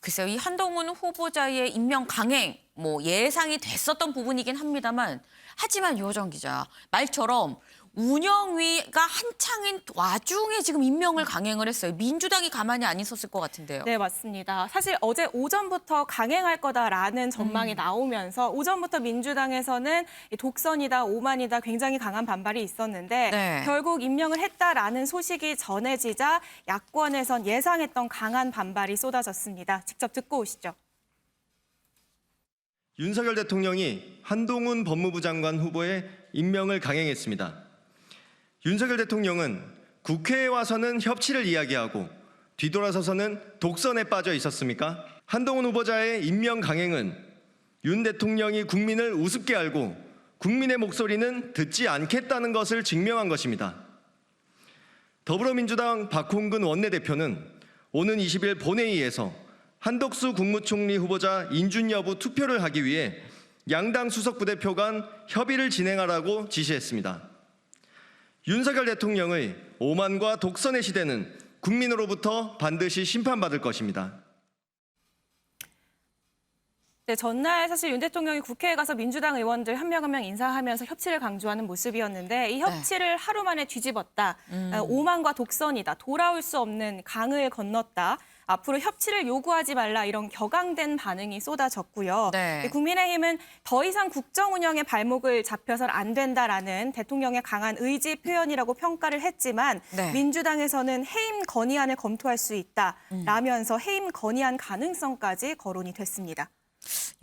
글쎄요, 이 한동훈 후보자의 임명 강행 뭐 예상이 됐었던 부분이긴 합니다만 하지만 유호정 기자 말처럼 운영위가 한창인 와중에 지금 임명을 강행을 했어요. 민주당이 가만히 안 있었을 것 같은데요. 네, 맞습니다. 사실 어제 오전부터 강행할 거다라는 전망이 나오면서 오전부터 민주당에서는 독선이다, 오만이다 굉장히 강한 반발이 있었는데 네. 결국 임명을 했다라는 소식이 전해지자 야권에선 예상했던 강한 반발이 쏟아졌습니다. 직접 듣고 오시죠. 윤석열 대통령이 한동훈 법무부 장관 후보의 임명을 강행했습니다. 윤석열 대통령은 국회에 와서는 협치를 이야기하고 뒤돌아서서는 독선에 빠져 있었습니까? 한동훈 후보자의 임명 강행은 윤 대통령이 국민을 우습게 알고 국민의 목소리는 듣지 않겠다는 것을 증명한 것입니다. 더불어민주당 박홍근 원내대표는 오는 20일 본회의에서 한덕수 국무총리 후보자 인준 여부 투표를 하기 위해 양당 수석부대표 간 협의를 진행하라고 지시했습니다. 윤석열 대통령의 오만과 독선의 시대는 국민으로부터 반드시 심판받을 것입니다. 네, 전날 사실 윤 대통령이 국회에 가서 민주당 의원들 한 명 한 명 인사하면서 협치를 강조하는 모습이었는데 이 협치를 하루 만에 뒤집었다. 오만과 독선이다. 돌아올 수 없는 강을 건넜다. 앞으로 협치를 요구하지 말라 이런 격앙된 반응이 쏟아졌고요. 네. 국민의힘은 더 이상 국정 운영의 발목을 잡혀선 안 된다라는 대통령의 강한 의지 표현이라고 평가를 했지만 네. 민주당에서는 해임 건의안을 검토할 수 있다라면서 해임 건의안 가능성까지 거론이 됐습니다.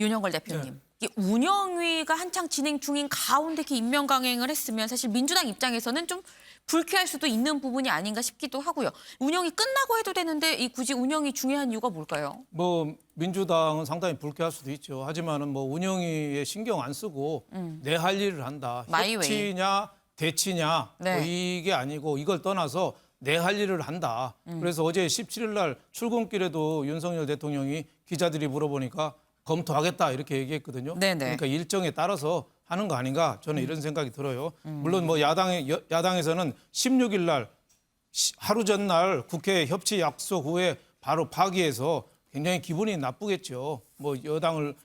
윤영걸 대표님. 이 운영위가 한창 진행 중인 가운데 이렇게 임명 강행을 했으면 사실 민주당 입장에서는 좀 불쾌할 수도 있는 부분이 아닌가 싶기도 하고요. 운영이 끝나고 해도 되는데 이 굳이 운영이 중요한 이유가 뭘까요? 뭐 민주당은 상당히 불쾌할 수도 있죠. 하지만은 뭐 운영위에 신경 안 쓰고 내 할 일을 한다. 마이웨이. 협치냐 대치냐 네. 뭐 이게 아니고 이걸 떠나서 내 할 일을 한다. 그래서 어제 17일 날 출근길에도 윤석열 대통령이 기자들이 물어보니까 검토하겠다 이렇게 얘기했거든요. 네네. 그러니까 일정에 따라서 하는 거 아닌가 저는 이런 생각이 들어요. 물론 뭐 야당에서는 16일 날 하루 전날 국회 협치 약속 후에 바로 파기해서 굉장히 기분이 나쁘겠죠. 뭐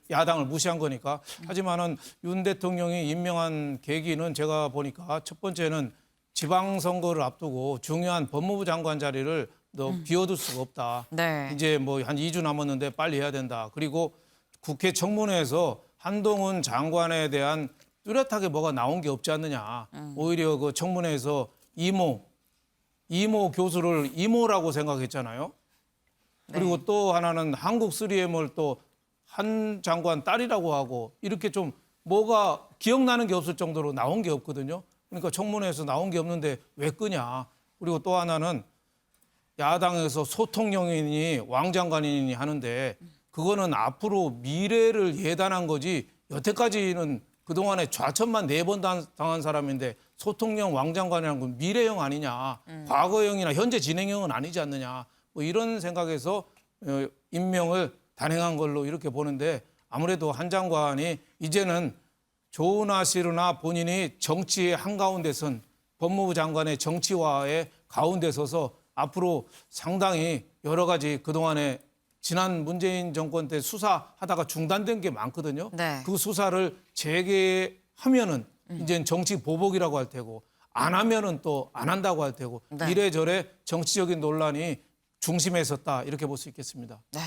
야당을 무시한 거니까. 하지만은 윤 대통령이 임명한 계기는 제가 보니까 첫 번째는 지방선거를 앞두고 중요한 법무부 장관 자리를 비워둘 수가 없다. 네. 이제 뭐 한 2주 남았는데 빨리 해야 된다. 그리고 국회 청문회에서 한동훈 장관에 대한 뚜렷하게 뭐가 나온 게 없지 않느냐. 오히려 그 청문회에서 이모 교수를 이모라고 생각했잖아요. 그리고 또 하나는 한국 3M을 또 한 장관 딸이라고 하고 이렇게 좀 뭐가 기억나는 게 없을 정도로 나온 게 없거든요. 그러니까 청문회에서 나온 게 없는데 왜 끄냐. 그리고 또 하나는 야당에서 소통령이니 왕장관이니 하는데 그거는 앞으로 미래를 예단한 거지 여태까지는 그동안에 좌천만 4번 당한 사람인데 소통령 왕장관이라는 건 미래형 아니냐. 과거형이나 현재 진행형은 아니지 않느냐. 뭐 이런 생각에서 임명을 단행한 걸로 이렇게 보는데 아무래도 한 장관이 이제는 좋으나 싫으나 본인이 정치의 한가운데 선 법무부 장관의 정치화의 가운데 서서 앞으로 상당히 여러 가지 그동안에 지난 문재인 정권 때 수사하다가 중단된 게 많거든요. 네. 그 수사를 재개하면은 이제는 정치 보복이라고 할 테고 안 하면은 또 안 한다고 할 테고 네. 이래저래 정치적인 논란이 중심에 섰다 이렇게 볼 수 있겠습니다. 네.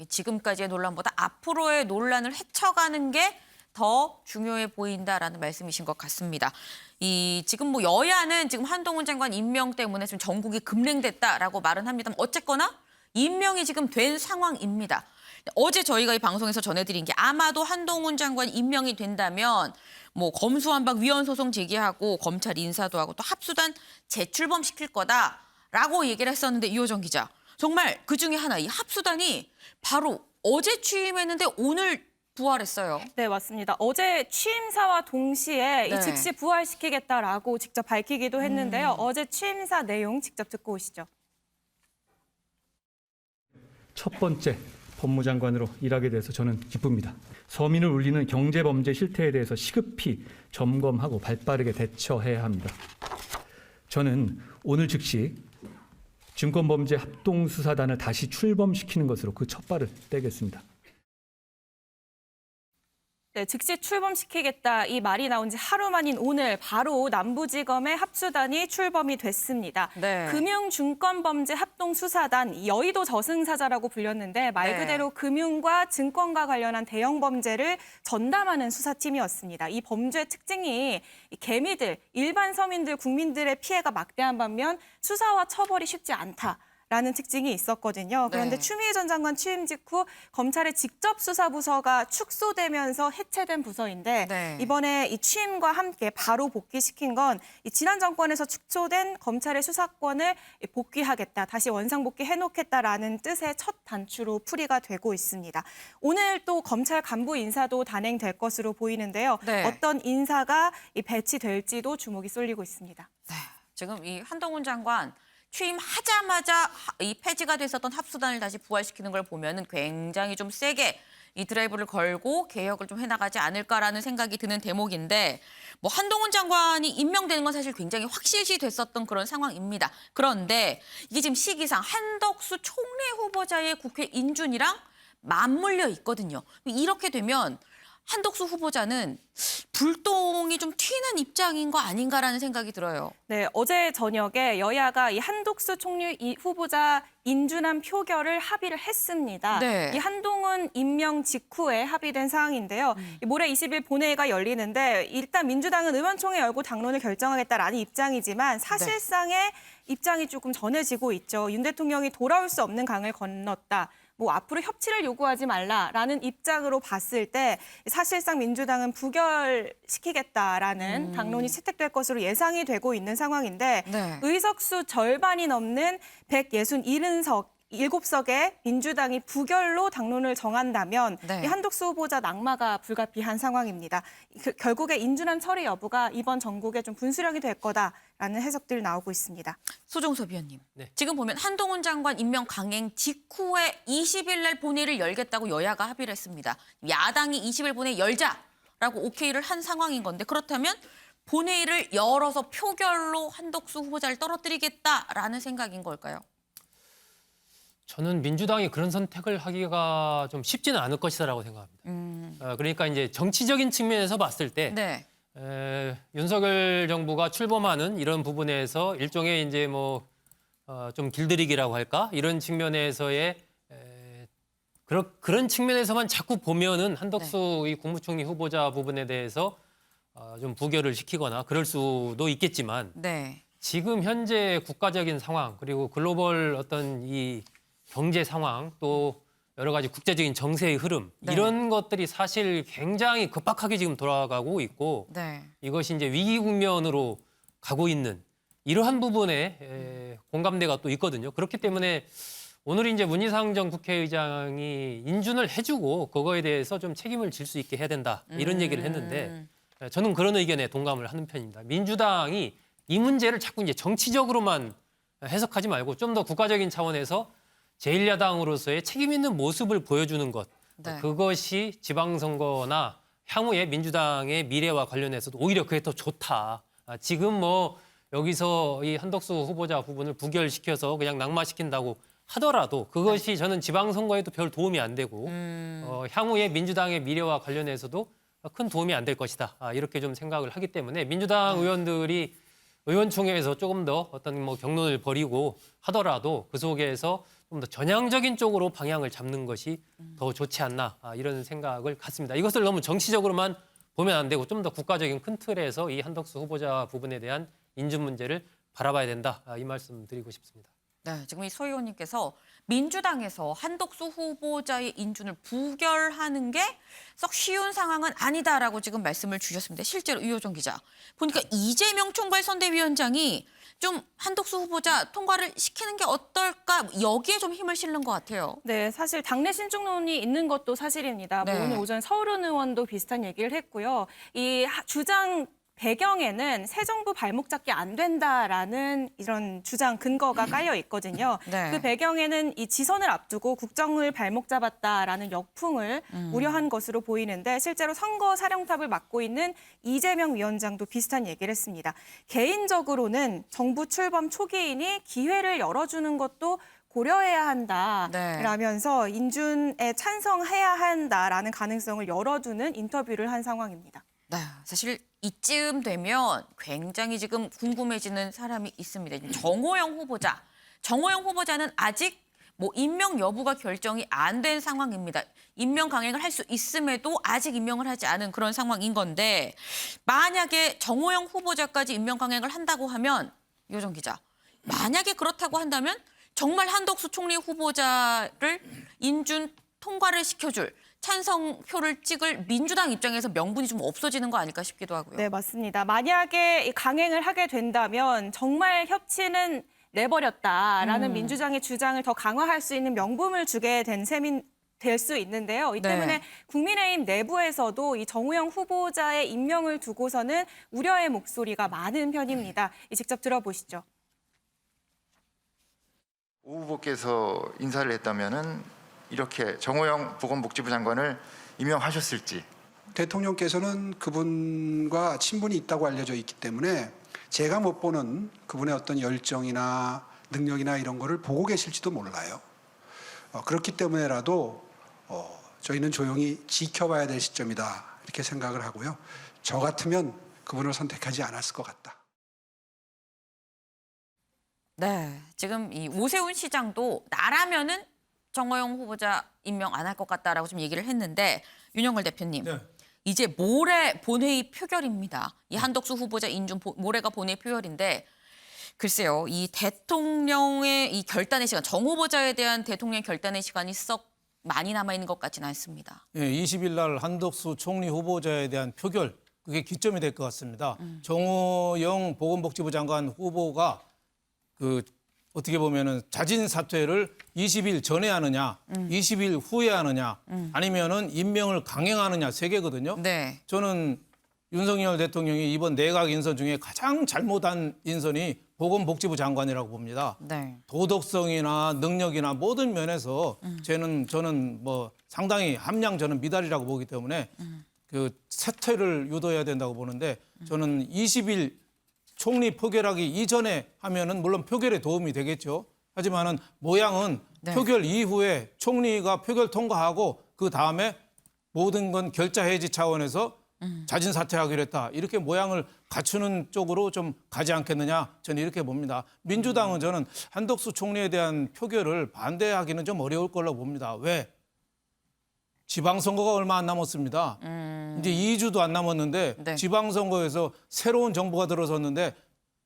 지금까지의 논란보다 앞으로의 논란을 헤쳐가는 게 더 중요해 보인다라는 말씀이신 것 같습니다. 지금 뭐 여야는 지금 한동훈 장관 임명 때문에 지금 전국이 급랭됐다라고 말은 합니다만 어쨌거나 임명이 지금 된 상황입니다. 어제 저희가 이 방송에서 전해드린 게 아마도 한동훈 장관 임명이 된다면 뭐 검수완박 위헌 소송 제기하고 검찰 인사도 하고 또 합수단 재출범시킬 거다라고 얘기를 했었는데 이호정 기자, 정말 그중에 하나 이 합수단이 바로 어제 취임했는데 오늘 부활했어요. 네, 맞습니다. 어제 취임사와 동시에 네. 이 즉시 부활시키겠다라고 직접 밝히기도 했는데요. 어제 취임사 내용 직접 듣고 오시죠. 첫 번째 법무장관으로 일하게 돼서 저는 기쁩니다. 서민을 울리는 경제범죄 실태에 대해서 시급히 점검하고 발빠르게 대처해야 합니다. 저는 오늘 즉시 증권범죄 합동수사단을 다시 출범시키는 것으로 그 첫 발을 떼겠습니다. 네, 즉시 출범시키겠다 이 말이 나온 지 하루 만인 오늘 바로 남부지검의 합수단이 출범이 됐습니다. 네. 금융증권범죄 합동수사단, 여의도 저승사자라고 불렸는데 말 그대로 금융과 증권과 관련한 대형 범죄를 전담하는 수사팀이었습니다. 이 범죄 특징이 개미들, 일반 서민들, 국민들의 피해가 막대한 반면 수사와 처벌이 쉽지 않다. 라는 특징이 있었거든요. 그런데 네. 추미애 전 장관 취임 직후 검찰의 직접 수사 부서가 축소되면서 해체된 부서인데 네. 이번에 이 취임과 함께 바로 복귀시킨 건 이 지난 정권에서 축소된 검찰의 수사권을 복귀하겠다, 다시 원상복귀 해놓겠다라는 뜻의 첫 단추로 풀이가 되고 있습니다. 오늘 또 검찰 간부 인사도 단행될 것으로 보이는데요. 네. 어떤 인사가 배치될지도 주목이 쏠리고 있습니다. 네. 지금 이 한동훈 장관 취임하자마자 이 폐지가 됐었던 합수단을 다시 부활시키는 걸 보면은 굉장히 좀 세게 이 드라이브를 걸고 개혁을 좀 해나가지 않을까라는 생각이 드는 대목인데, 뭐 한동훈 장관이 임명되는 건 사실 굉장히 확실시 됐었던 그런 상황입니다. 그런데 이게 지금 시기상 한덕수 총리 후보자의 국회 인준이랑 맞물려 있거든요. 이렇게 되면 한덕수 후보자는 불똥이 좀 튀는 입장인 거 아닌가라는 생각이 들어요. 네, 어제 저녁에 여야가 이 한덕수 총리 후보자 인준안 표결을 합의를 했습니다. 네. 이 한동훈 임명 직후에 합의된 사항인데요. 모레 20일 본회의가 열리는데 일단 민주당은 의원총회 열고 당론을 결정하겠다라는 입장이지만 사실상의 입장이 조금 전해지고 있죠. 윤 대통령이 돌아올 수 없는 강을 건넜다. 뭐 앞으로 협치를 요구하지 말라라는 입장으로 봤을 때 사실상 민주당은 부결시키겠다라는 당론이 채택될 것으로 예상이 되고 있는 상황인데 네. 의석수 절반이 넘는 167석의 민주당이 부결로 당론을 정한다면 네. 이 한덕수 후보자 낙마가 불가피한 상황입니다. 결국에 인준안 처리 여부가 이번 전국에 좀 분수령이 될 거다라는 해석들 나오고 있습니다. 소종섭 위원님, 네. 지금 보면 한동훈 장관 임명 강행 직후에 20일 날 본회의를 열겠다고 여야가 합의를 했습니다. 야당이 20일 본회의 열자라고 오케이를 한 상황인 건데, 그렇다면 본회의를 열어서 표결로 한덕수 후보자를 떨어뜨리겠다라는 생각인 걸까요? 저는 민주당이 그런 선택을 하기가 좀 쉽지는 않을 것이라고 생각합니다. 그러니까 이제 정치적인 측면에서 봤을 때 네. 윤석열 정부가 출범하는 이런 부분에서 일종의 이제 뭐 좀 길들이기라고 할까, 이런 측면에서의 그런 측면에서만 자꾸 보면은 한덕수 이 국무총리 후보자 부분에 대해서 좀 부결을 시키거나 그럴 수도 있겠지만 네. 지금 현재 국가적인 상황, 그리고 글로벌 어떤 이 경제 상황, 또 여러 가지 국제적인 정세의 흐름, 네. 이런 것들이 사실 굉장히 급박하게 지금 돌아가고 있고 네. 이것이 이제 위기 국면으로 가고 있는 이러한 부분에 공감대가 또 있거든요. 그렇기 때문에 오늘 이제 문희상 전 국회의장이 인준을 해주고 그거에 대해서 좀 책임을 질 수 있게 해야 된다, 이런 얘기를 했는데 저는 그런 의견에 동감을 하는 편입니다. 민주당이 이 문제를 자꾸 이제 정치적으로만 해석하지 말고 좀 더 국가적인 차원에서 제1야당으로서의 책임 있는 모습을 보여주는 것, 네. 그것이 지방선거나 향후의 민주당의 미래와 관련해서도 오히려 그게 더 좋다. 지금 뭐 여기서 이 한덕수 후보자 부분을 부결시켜서 그냥 낙마시킨다고 하더라도 그것이 저는 지방선거에도 별 도움이 안 되고 향후의 민주당의 미래와 관련해서도 큰 도움이 안 될 것이다. 이렇게 좀 생각을 하기 때문에 민주당 의원들이 의원총회에서 조금 더 어떤 뭐 경론을 벌이고 하더라도 그 속에서 좀 더 전향적인 쪽으로 방향을 잡는 것이 더 좋지 않나, 이런 생각을 갖습니다. 이것을 너무 정치적으로만 보면 안 되고 좀 더 국가적인 큰 틀에서 이 한덕수 후보자 부분에 대한 인준 문제를 바라봐야 된다, 이 말씀 드리고 싶습니다. 네, 지금 이 소 의원님께서 민주당에서 한덕수 후보자의 인준을 부결하는 게 썩 쉬운 상황은 아니다라고 지금 말씀을 주셨습니다. 실제로 유효정 기자, 보니까 이재명 총괄선대위원장이 좀 한덕수 후보자 통과를 시키는 게 어떨까, 여기에 좀 힘을 실는 것 같아요. 네, 사실 당내 신중론이 있는 것도 사실입니다. 네. 뭐 오늘 오전 서울은 의원도 비슷한 얘기를 했고요. 이 주장 배경에는 새 정부 발목 잡기 안 된다라는 이런 주장 근거가 깔려 있거든요. 네. 그 배경에는 이 지선을 앞두고 국정을 발목 잡았다라는 역풍을 우려한 것으로 보이는데, 실제로 선거 사령탑을 맡고 있는 이재명 위원장도 비슷한 얘기를 했습니다. 개인적으로는 정부 출범 초기이니 기회를 열어주는 것도 고려해야 한다라면서 인준에 찬성해야 한다라는 가능성을 열어두는 인터뷰를 한 상황입니다. 네, 사실 이쯤 되면 굉장히 지금 궁금해지는 사람이 있습니다. 정호영 후보자. 정호영 후보자는 아직 뭐 임명 여부가 결정이 안 된 상황입니다. 임명 강행을 할 수 있음에도 아직 임명을 하지 않은 그런 상황인 건데, 만약에 정호영 후보자까지 임명 강행을 한다고 하면, 유정 기자, 만약에 그렇다고 한다면 정말 한덕수 총리 후보자를 인준 통과를 시켜줄, 찬성표를 찍을 민주당 입장에서 명분이 좀 없어지는 거 아닐까 싶기도 하고요. 네, 맞습니다. 만약에 강행을 하게 된다면 정말 협치는 내버렸다라는 민주당의 주장을 더 강화할 수 있는 명분을 주게 된 셈인 될 수 있는데요. 이 때문에 국민의힘 내부에서도 이 정호영 후보자의 임명을 두고서는 우려의 목소리가 많은 편입니다. 직접 들어보시죠. 오 후보께서 인사를 했다면은 이렇게 정호영 보건복지부 장관을 임명하셨을지. 대통령께서는 그분과 친분이 있다고 알려져 있기 때문에 제가 못 보는 그분의 어떤 열정이나 능력이나 이런 거를 보고 계실지도 몰라요. 그렇기 때문에라도 저희는 조용히 지켜봐야 될 시점이다, 이렇게 생각을 하고요. 저 같으면 그분을 선택하지 않았을 것 같다. 네, 지금 이 오세훈 시장도 나라면은 정호영 후보자 임명 안 할 것 같다라고 좀 얘기를 했는데, 윤영걸 대표님, 이제 모레 본회의 표결입니다. 이 한덕수 후보자 인준 모레가 본회의 표결인데, 글쎄요, 이 대통령의 이 결단의 시간, 정 후보자에 대한 대통령 결단의 시간이 썩 많이 남아 있는 것 같지는 않습니다. 네, 20일 날 한덕수 총리 후보자에 대한 표결, 그게 기점이 될 것 같습니다. 정호영 보건복지부 장관 후보가 어떻게 보면은 자진 사퇴를 20일 전에 하느냐, 20일 후에 하느냐, 아니면은 임명을 강행하느냐, 세 개거든요. 네. 저는 윤석열 대통령이 이번 내각 인선 중에 가장 잘못한 인선이 보건복지부 장관이라고 봅니다. 네. 도덕성이나 능력이나 모든 면에서 저는 뭐 상당히 함량 저는 미달이라고 보기 때문에 그 사퇴를 유도해야 된다고 보는데, 저는 20일 총리 표결하기 이전에 하면은 물론 표결에 도움이 되겠죠. 하지만은 모양은 표결 이후에 총리가 표결 통과하고 그 다음에 모든 건 결자 해지 차원에서 자진 사퇴하기로 했다, 이렇게 모양을 갖추는 쪽으로 좀 가지 않겠느냐, 저는 이렇게 봅니다. 민주당은 저는 한덕수 총리에 대한 표결을 반대하기는 좀 어려울 걸로 봅니다. 왜? 지방선거가 얼마 안 남았습니다. 이제 2주도 안 남았는데 지방선거에서 새로운 정부가 들어섰는데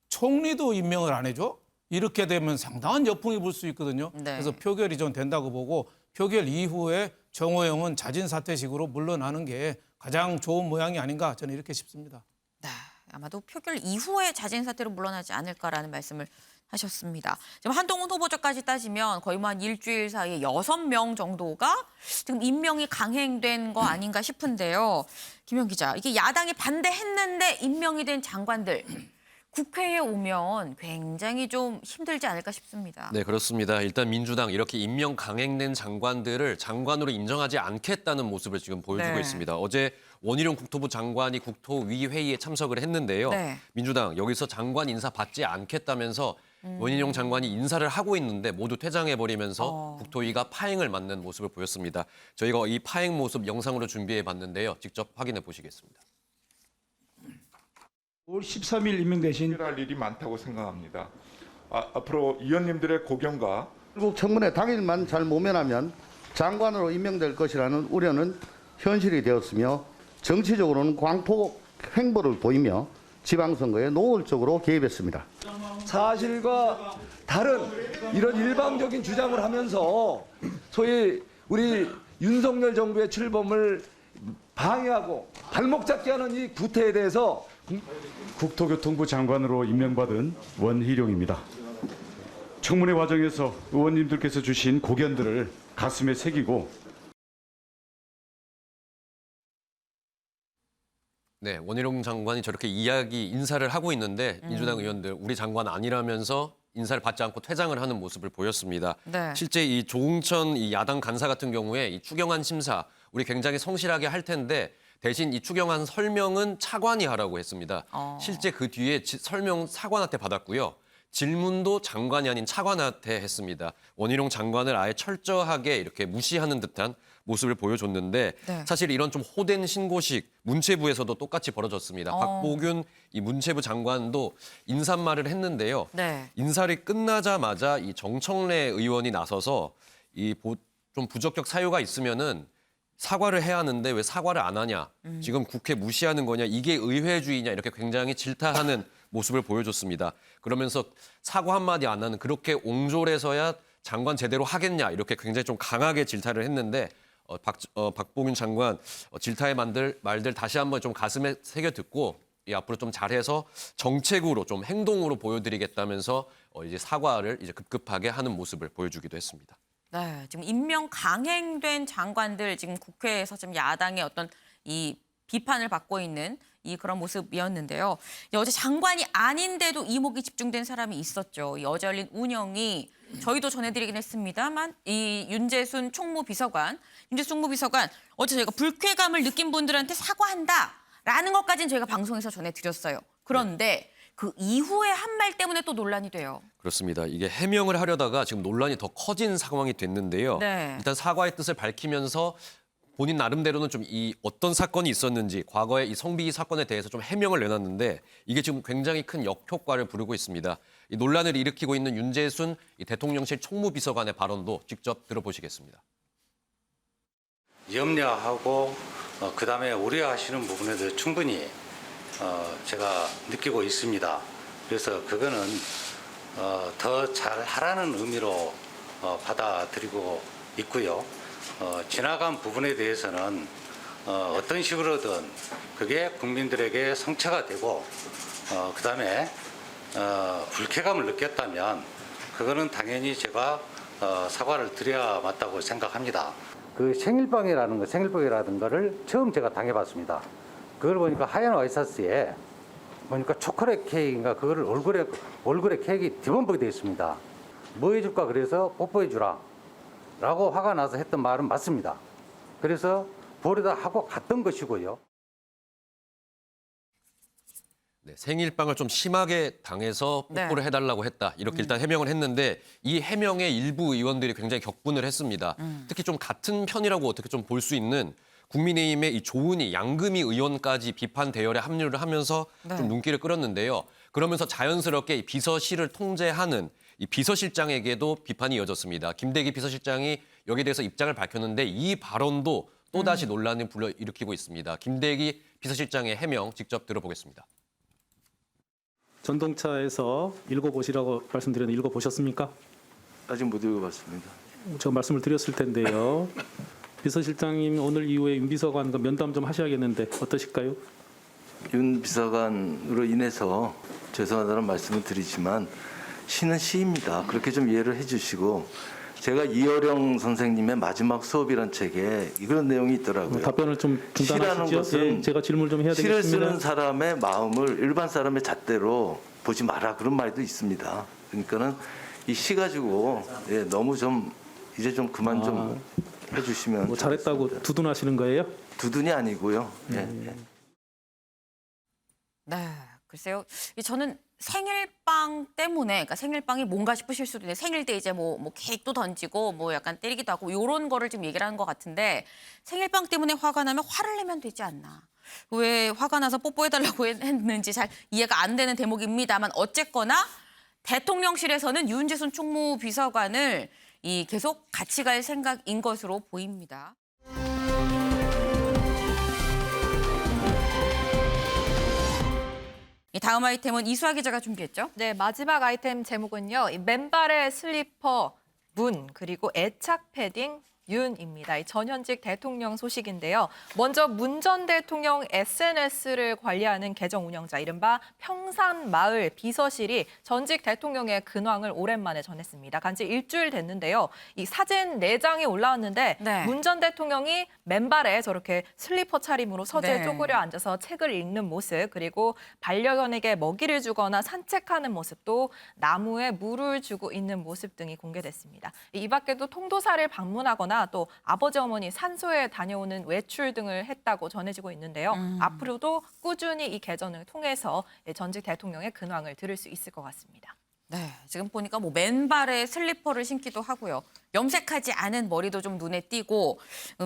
총리도 임명을 안 해줘? 이렇게 되면 상당한 역풍이 불 수 있거든요. 그래서 표결이 좀 된다고 보고, 표결 이후에 정호영은 자진 사퇴식으로 물러나는 게 가장 좋은 모양이 아닌가, 저는 이렇게 싶습니다. 네, 아마도 표결 이후에 자진 사퇴로 물러나지 않을까라는 말씀을 하셨습니다. 지금 한동훈 후보자까지 따지면 거의 뭐 한 일주일 사이에 6명 정도가 지금 임명이 강행된 거 아닌가 싶은데요. 김현 기자, 이게 야당이 반대했는데 임명이 된 장관들, 국회에 오면 굉장히 좀 힘들지 않을까 싶습니다. 네, 그렇습니다. 일단 민주당 이렇게 임명 강행된 장관들을 장관으로 인정하지 않겠다는 모습을 지금 보여주고 있습니다. 어제 원희룡 국토부 장관이 국토위 회의에 참석을 했는데요. 민주당 여기서 장관 인사 받지 않겠다면서 원희룡 장관이 인사를 하고 있는데 모두 퇴장해버리면서 국토위가 파행을 맞는 모습을 보였습니다. 저희가 이 파행 모습 영상으로 준비해봤는데요. 직접 확인해 보시겠습니다. 올 13일 임명되신 할 일이 많다고 생각합니다. 앞으로 위원님들의 고견과 결국 청문회 당일만 잘 모면하면 장관으로 임명될 것이라는 우려는 현실이 되었으며 정치적으로는 광폭 행보를 보이며 지방선거에 노골적으로 개입했습니다. 사실과 다른 이런 일방적인 주장을 하면서 소위 우리 윤석열 정부의 출범을 방해하고 발목 잡게 하는 이 구태에 대해서 국토교통부 장관으로 임명받은 원희룡입니다. 청문회 과정에서 의원님들께서 주신 고견들을 가슴에 새기고 네, 원희룡 장관이 저렇게 인사를 하고 있는데 민주당 의원들 우리 장관 아니라면서 인사를 받지 않고 퇴장을 하는 모습을 보였습니다. 네. 실제 이 조응천 이 야당 간사 같은 경우에 이 추경안 심사 우리 굉장히 성실하게 할 텐데 대신 이 추경안 설명은 차관이 하라고 했습니다. 실제 그 뒤에 설명 차관한테 받았고요. 질문도 장관이 아닌 차관한테 했습니다. 원희룡 장관을 아예 철저하게 이렇게 무시하는 듯한 모습을 보여줬는데 네. 사실 이런 좀 호된 신고식 문체부에서도 똑같이 벌어졌습니다. 박보균 이 문체부 장관도 인사말을 했는데요. 네. 인사를 끝나자마자 이 정청래 의원이 나서서 좀 부적격 사유가 있으면은 사과를 해야 하는데 왜 사과를 안 하냐? 지금 국회 무시하는 거냐? 이게 의회주의냐? 이렇게 굉장히 질타하는 모습을 보여줬습니다. 그러면서 사과 한마디 안 하는 그렇게 옹졸해서야 장관 제대로 하겠냐? 이렇게 굉장히 좀 강하게 질타를 했는데 박보균 장관 질타의 말들 다시 한번 좀 가슴에 새겨 듣고 앞으로 좀 잘해서 정책으로 좀 행동으로 보여드리겠다면서 이제 사과를 이제 급급하게 하는 모습을 보여주기도 했습니다. 네, 지금 임명 강행된 장관들 지금 국회에서 지금 야당의 어떤 이 비판을 받고 있는 이 그런 모습이었는데요. 어제 장관이 아닌데도 이목이 집중된 사람이 있었죠. 이 어제 열린 운영이 저희도 전해드리긴 했습니다만 이 윤재순 총무비서관 어제 저희가 불쾌감을 느낀 분들한테 사과한다라는 것까지는 저희가 방송에서 전해드렸어요. 그런데 그 이후에 한 말 때문에 또 논란이 돼요. 그렇습니다. 이게 해명을 하려다가 지금 논란이 더 커진 상황이 됐는데요. 네. 일단 사과의 뜻을 밝히면서 본인 나름대로는 좀 어떤 사건이 있었는지 과거의 이 성비기 사건에 대해서 좀 해명을 내놨는데 이게 지금 굉장히 큰 역효과를 부르고 있습니다. 이 논란을 일으키고 있는 윤재순 대통령실 총무비서관의 발언도 직접 들어보시겠습니다. 염려하고 그다음에 우려하시는 부분에 대해서 충분히 제가 느끼고 있습니다. 그래서 그거는 더 잘하라는 의미로 받아들이고 있고요. 지나간 부분에 대해서는 어떤 식으로든 그게 국민들에게 성취가 되고 그다음에 불쾌감을 느꼈다면 그거는 당연히 제가 사과를 드려야 맞다고 생각합니다. 그 생일빵이라는 거를 처음 제가 당해봤습니다. 그걸 보니까 하얀 와이셔츠에 보니까 초콜릿 케이크인가 그거를 얼굴에 케이크 뒤범벅이 되어 있습니다. 뭐 해줄까 그래서 뽀뽀해주라 라고 화가 나서 했던 말은 맞습니다. 그래서 버리다 하고 갔던 것이고요. 네, 생일빵을 좀 심하게 당해서 뽀뽀를 해달라고 했다. 이렇게 일단 해명을 했는데 이 해명에 일부 의원들이 굉장히 격분을 했습니다. 특히 좀 같은 편이라고 어떻게 좀 볼 수 있는 국민의힘의 이 조은희, 양금희 의원까지 비판 대열에 합류를 하면서 좀 눈길을 끌었는데요. 그러면서 자연스럽게 이 비서실을 통제하는 이 비서실장에게도 비판이 이어졌습니다. 김대기 비서실장이 여기에 대해서 입장을 밝혔는데 이 발언도 또다시 논란을 불러일으키고 있습니다. 김대기 비서실장의 해명 직접 들어보겠습니다. 전동차에서 읽어보시라고 말씀드렸는데 읽어보셨습니까? 아직 못 읽어봤습니다. 제가 말씀을 드렸을 텐데요. 비서실장님 오늘 이후에 윤 비서관과 면담 좀 하셔야겠는데 어떠실까요? 윤 비서관으로 인해서 죄송하다는 말씀을 드리지만 시는 시입니다. 그렇게 좀 이해를 해주시고 제가 이어령 선생님의 마지막 수업이란 책에 이런 내용이 있더라고요. 답변을 좀 중단하시죠. 시라는 것은 예, 제가 질문 좀 해야 되겠습니다. 시를 쓰는 사람의 마음을 일반 사람의 잣대로 보지 마라 그런 말도 있습니다. 그러니까는 이 시 가지고 너무 좀 이제 좀 그만 좀 해주시면. 뭐 잘했다고 두둔하시는 거예요? 두둔이 아니고요. 네, 글쎄요. 저는 생일빵 때문에, 그러니까 생일빵이 뭔가 싶으실 수도 있는데 생일 때 이제 뭐 케이크도 던지고 뭐 약간 때리기도 하고 이런 거를 지금 얘기를 하는 것 같은데 생일빵 때문에 화가 나면 화를 내면 되지 않나. 왜 화가 나서 뽀뽀해달라고 했는지 잘 이해가 안 되는 대목입니다만 어쨌거나 대통령실에서는 윤재순 총무비서관을 계속 같이 갈 생각인 것으로 보입니다. 이 다음 아이템은 이수아 기자가 준비했죠. 네, 마지막 아이템 제목은요. 이 맨발의 슬리퍼 문 그리고 애착 패딩 윤입니다. 이 전현직 대통령 소식인데요. 먼저 문 전 대통령 SNS를 관리하는 계정 운영자 이른바 평산마을 비서실이 전직 대통령의 근황을 오랜만에 전했습니다. 간지 일주일 됐는데요. 이 사진 4장이 올라왔는데 네. 문 전 대통령이 맨발에 저렇게 슬리퍼 차림으로 서재에 네. 쪼그려 앉아서 책을 읽는 모습 그리고 반려견에게 먹이를 주거나 산책하는 모습도 나무에 물을 주고 있는 모습 등이 공개됐습니다. 이 밖에도 통도사를 방문하거나 또 아버지 어머니 산소에 다녀오는 외출 등을 했다고 전해지고 있는데요. 앞으로도 꾸준히 이 계정을 통해서 전직 대통령의 근황을 들을 수 있을 것 같습니다. 네, 지금 보니까 뭐 맨발에 슬리퍼를 신기도 하고요. 염색하지 않은 머리도 좀 눈에 띄고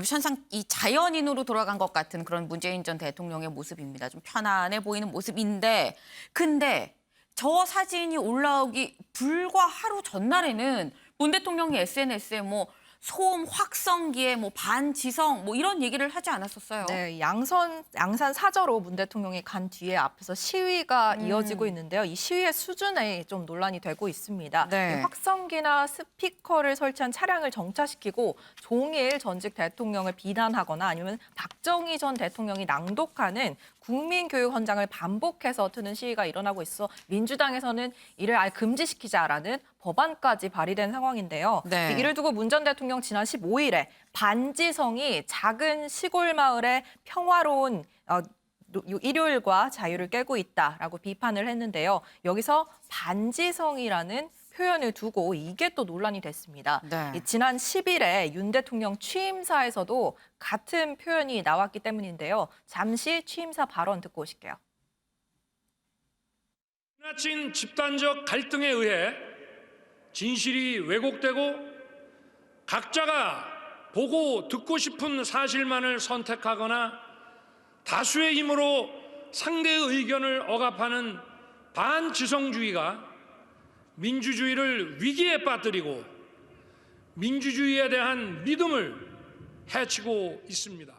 현상 이 자연인으로 돌아간 것 같은 그런 문재인 전 대통령의 모습입니다. 좀 편안해 보이는 모습인데 근데 저 사진이 올라오기 불과 하루 전날에는 문 대통령이 SNS에 뭐 소음 확성기에 뭐 반지성 뭐 이런 얘기를 하지 않았었어요. 네, 양산 사저로 문 대통령이 간 뒤에 앞에서 시위가 이어지고 있는데요. 이 시위의 수준에 좀 논란이 되고 있습니다. 네. 확성기나 스피커를 설치한 차량을 정차시키고 종일 전직 대통령을 비난하거나 아니면 박정희 전 대통령이 낭독하는 국민교육 헌장을 반복해서 트는 시위가 일어나고 있어 민주당에서는 이를 아예 금지시키자라는 법안까지 발의된 상황인데요. 네. 이를 두고 문 전 대통령 지난 15일에 반지성이 작은 시골 마을의 평화로운 일요일과 자유를 깨고 있다라고 비판을 했는데요. 여기서 반지성이라는 표현을 두고 이게 또 논란이 됐습니다. 네. 지난 10일에 윤 대통령 취임사에서도 같은 표현이 나왔기 때문인데요. 잠시 취임사 발언 듣고 오실게요. 지나친 집단적 갈등에 의해 진실이 왜곡되고 각자가 보고 듣고 싶은 사실만을 선택하거나 다수의 힘으로 상대의 의견을 억압하는 반지성주의가 민주주의를 위기에 빠뜨리고 민주주의에 대한 믿음을 해치고 있습니다.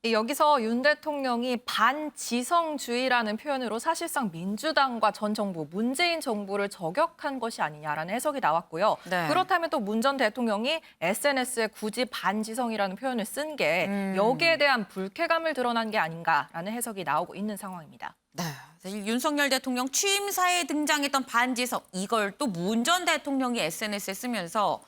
여기서 윤 대통령이 반지성주의라는 표현으로 사실상 민주당과 전 정부, 문재인 정부를 저격한 것이 아니냐라는 해석이 나왔고요. 네. 그렇다면 또 문 전 대통령이 SNS에 굳이 반지성이라는 표현을 쓴 게 여기에 대한 불쾌감을 드러난 게 아닌가라는 해석이 나오고 있는 상황입니다. 네, 사실 윤석열 대통령 취임사에 등장했던 반지성 이걸 또 문 전 대통령이 SNS에 쓰면서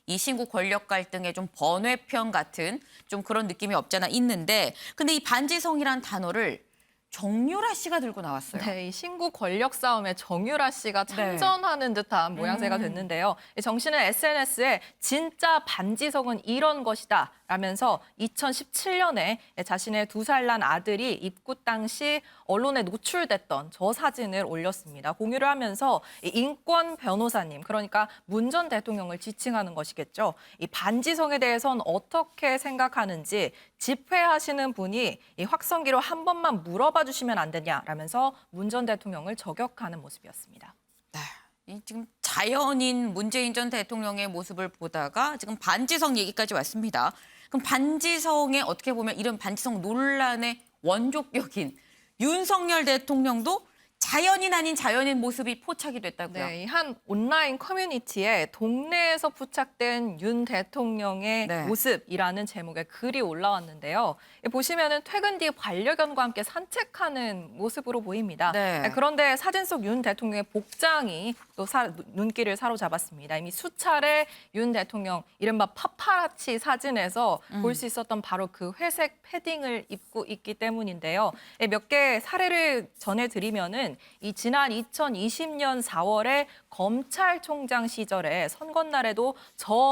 이 신구 권력 갈등의 좀 번외편 같은 좀 그런 느낌이 없잖아 있는데 근데 이 반지성이란 단어를 정유라 씨가 들고 나왔어요. 네, 이 신구 권력 싸움에 정유라 씨가 참전하는 듯한 모양새가 됐는데요. 정 씨는 SNS에 진짜 반지성은 이런 것이다 라면서 2017년에 자신의 2살 난 아들이 입구 당시 언론에 노출됐던 저 사진을 올렸습니다. 공유를 하면서 인권 변호사님, 그러니까 문 전 대통령을 지칭하는 것이겠죠. 이 반지성에 대해서는 어떻게 생각하는지 집회하시는 분이 이 확성기로 한 번만 물어봐 주시면 안 되냐라면서 문 전 대통령을 저격하는 모습이었습니다. 이 지금 자연인 문재인 전 대통령의 모습을 보다가 지금 반지성 얘기까지 왔습니다. 그럼 반지성에 어떻게 보면 이런 반지성 논란의 원조격인 윤석열 대통령도 자연인 아닌 자연인 모습이 포착이 됐다고요? 네, 한 온라인 커뮤니티에 동네에서 포착된 윤 대통령의 모습이라는 제목의 글이 올라왔는데요. 보시면은 퇴근 뒤 반려견과 함께 산책하는 모습으로 보입니다. 그런데 사진 속 윤 대통령의 복장이 또 눈길을 사로잡았습니다. 이미 수차례 윤 대통령 이른바 파파라치 사진에서 볼 수 있었던 바로 그 회색 패딩을 입고 있기 때문인데요. 몇 개 사례를 전해드리면은 이 지난 2020년 4월에 검찰총장 시절에 선거날에도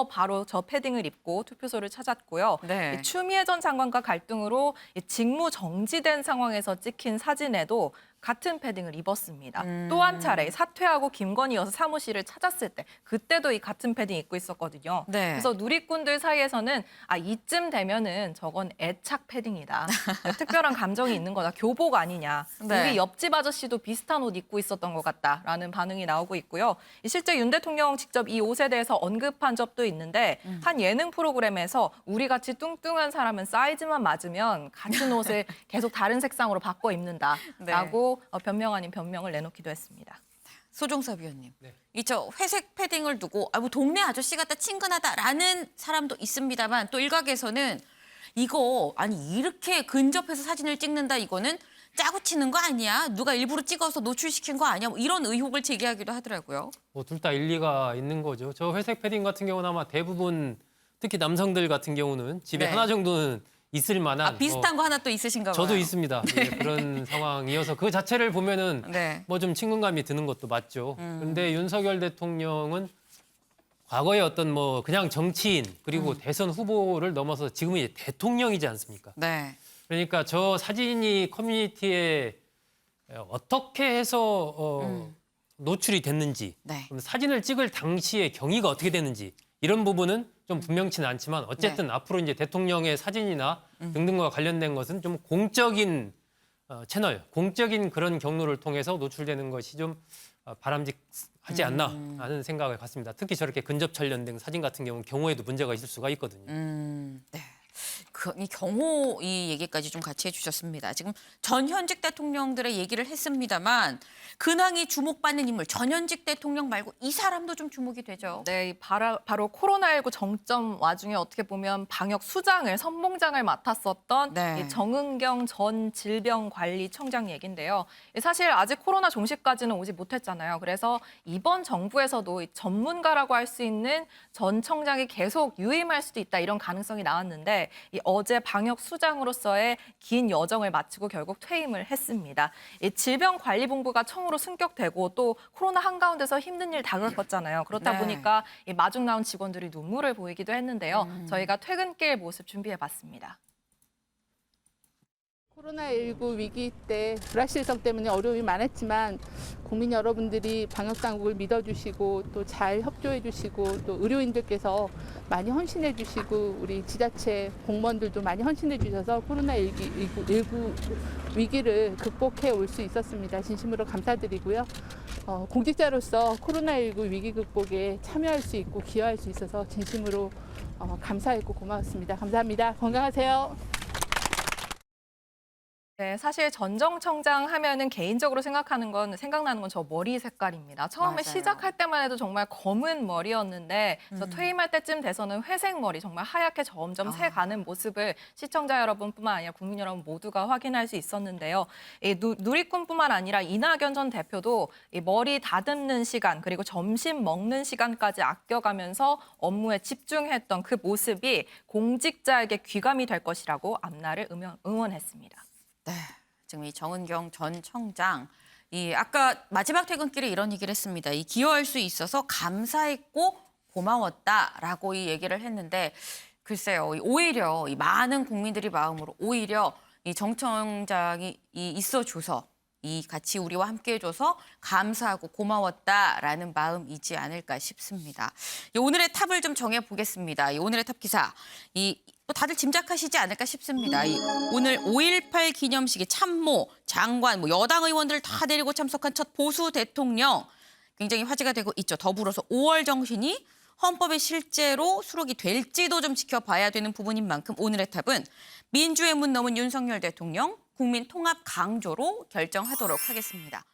바로 저 패딩을 입고 투표소를 찾았고요. 추미애 전 장관과 갈등으로 직무 정지된 상황에서 찍힌 사진에도 같은 패딩을 입었습니다. 또 한 차례 사퇴하고 김건희 여사 사무실을 찾았을 때 그때도 이 같은 패딩 입고 있었거든요. 네. 그래서 누리꾼들 사이에서는 이쯤 되면은 저건 애착 패딩이다. 특별한 감정이 있는 거다. 교복 아니냐. 네. 우리 옆집 아저씨도 비슷한 옷 입고 있었던 것 같다라는 반응이 나오고 있고요. 실제 윤 대통령 직접 이 옷에 대해서 언급한 적도 있는데 한 예능 프로그램에서 우리 같이 뚱뚱한 사람은 사이즈만 맞으면 같은 옷을 계속 다른 색상으로 바꿔 입는다라고 변명 아닌 변명을 내놓기도 했습니다. 소종섭 위원님, 이 저 회색 패딩을 두고 뭐 동네 아저씨 같다 친근하다라는 사람도 있습니다만 또 일각에서는 이거 아니 이렇게 근접해서 사진을 찍는다 이거는 짜고 치는 거 아니야? 누가 일부러 찍어서 노출시킨 거 아니야? 뭐 이런 의혹을 제기하기도 하더라고요. 뭐 둘 다 일리가 있는 거죠. 저 회색 패딩 같은 경우는 아마 대부분 특히 남성들 같은 경우는 집에 네. 하나 정도는 있을 만한 비슷한 거 하나 또 있으신가 봐요. 저도 있습니다. 예, 그런 상황이어서 그 자체를 보면은 네. 뭐 좀 친근감이 드는 것도 맞죠. 그런데 윤석열 대통령은 과거에 어떤 뭐 그냥 정치인 그리고 대선 후보를 넘어서 지금은 이제 대통령이지 않습니까? 네. 그러니까 저 사진이 커뮤니티에 어떻게 해서 노출이 됐는지, 네. 그럼 사진을 찍을 당시의 경위가 어떻게 됐는지 이런 부분은 좀 분명치는 않지만 어쨌든 앞으로 이제 대통령의 사진이나 등등과 관련된 것은 좀 공적인 채널, 공적인 그런 경로를 통해서 노출되는 것이 좀 바람직하지 않나 하는 생각을 갖습니다. 특히 저렇게 근접 촬영된 사진 같은 경우에도 문제가 있을 수가 있거든요. 네. 이 경호 이 얘기까지 좀 같이 해주셨습니다. 지금 전현직 대통령들의 얘기를 했습니다만 근황이 주목받는 인물 전현직 대통령 말고 이 사람도 좀 주목이 되죠. 네, 바로 코로나19 정점 와중에 어떻게 보면 방역 수장을 선봉장을 맡았었던 네. 이 정은경 전 질병관리청장 얘긴데요. 사실 아직 코로나 종식까지는 오지 못했잖아요. 그래서 이번 정부에서도 이 전문가라고 할 수 있는 전 청장이 계속 유임할 수도 있다 이런 가능성이 나왔는데 이 어제 방역 수장으로서의 긴 여정을 마치고 결국 퇴임을 했습니다. 이 질병관리본부가 청으로 승격되고 또 코로나 한가운데서 힘든 일 다 겪었잖아요. 그렇다 네. 보니까 이 마중 나온 직원들이 눈물을 보이기도 했는데요. 저희가 퇴근길 모습 준비해봤습니다. 코로나19 위기 때 불확실성 때문에 어려움이 많았지만 국민 여러분들이 방역당국을 믿어주시고 또 잘 협조해주시고 또 의료인들께서 많이 헌신해주시고 우리 지자체 공무원들도 많이 헌신해주셔서 코로나19 위기를 극복해 올 수 있었습니다. 진심으로 감사드리고요. 공직자로서 코로나19 위기 극복에 참여할 수 있고 기여할 수 있어서 진심으로 감사했고 고마웠습니다. 감사합니다. 건강하세요. 네, 사실 전정청장 하면은 개인적으로 생각나는 건 저 머리 색깔입니다. 처음에 맞아요. 시작할 때만 해도 정말 검은 머리였는데 그래서 퇴임할 때쯤 돼서는 회색 머리 정말 하얗게 점점 새가는 모습을 시청자 여러분뿐만 아니라 국민 여러분 모두가 확인할 수 있었는데요. 이 누리꾼뿐만 아니라 이낙연 전 대표도 이 머리 다듬는 시간 그리고 점심 먹는 시간까지 아껴가면서 업무에 집중했던 그 모습이 공직자에게 귀감이 될 것이라고 앞날을 응원했습니다. 네, 지금 이 정은경 전 청장, 아까 마지막 퇴근길에 이런 얘기를 했습니다. 기여할 수 있어서 감사했고 고마웠다라고 이 얘기를 했는데 글쎄요, 오히려 이 많은 국민들이 마음으로 오히려 이 정 청장이 있어줘서 같이 우리와 함께해줘서 감사하고 고마웠다라는 마음이지 않을까 싶습니다. 오늘의 탑을 좀 정해보겠습니다. 오늘의 탑 기사, 또 다들 짐작하시지 않을까 싶습니다. 오늘 5.18 기념식에 참모, 장관, 여당 의원들을 다 데리고 참석한 첫 보수 대통령 굉장히 화제가 되고 있죠. 더불어서 5월 정신이 헌법에 실제로 수록이 될지도 좀 지켜봐야 되는 부분인 만큼 오늘의 탑은 민주의 문 넘은 윤석열 대통령 국민 통합 강조로 결정하도록 하겠습니다.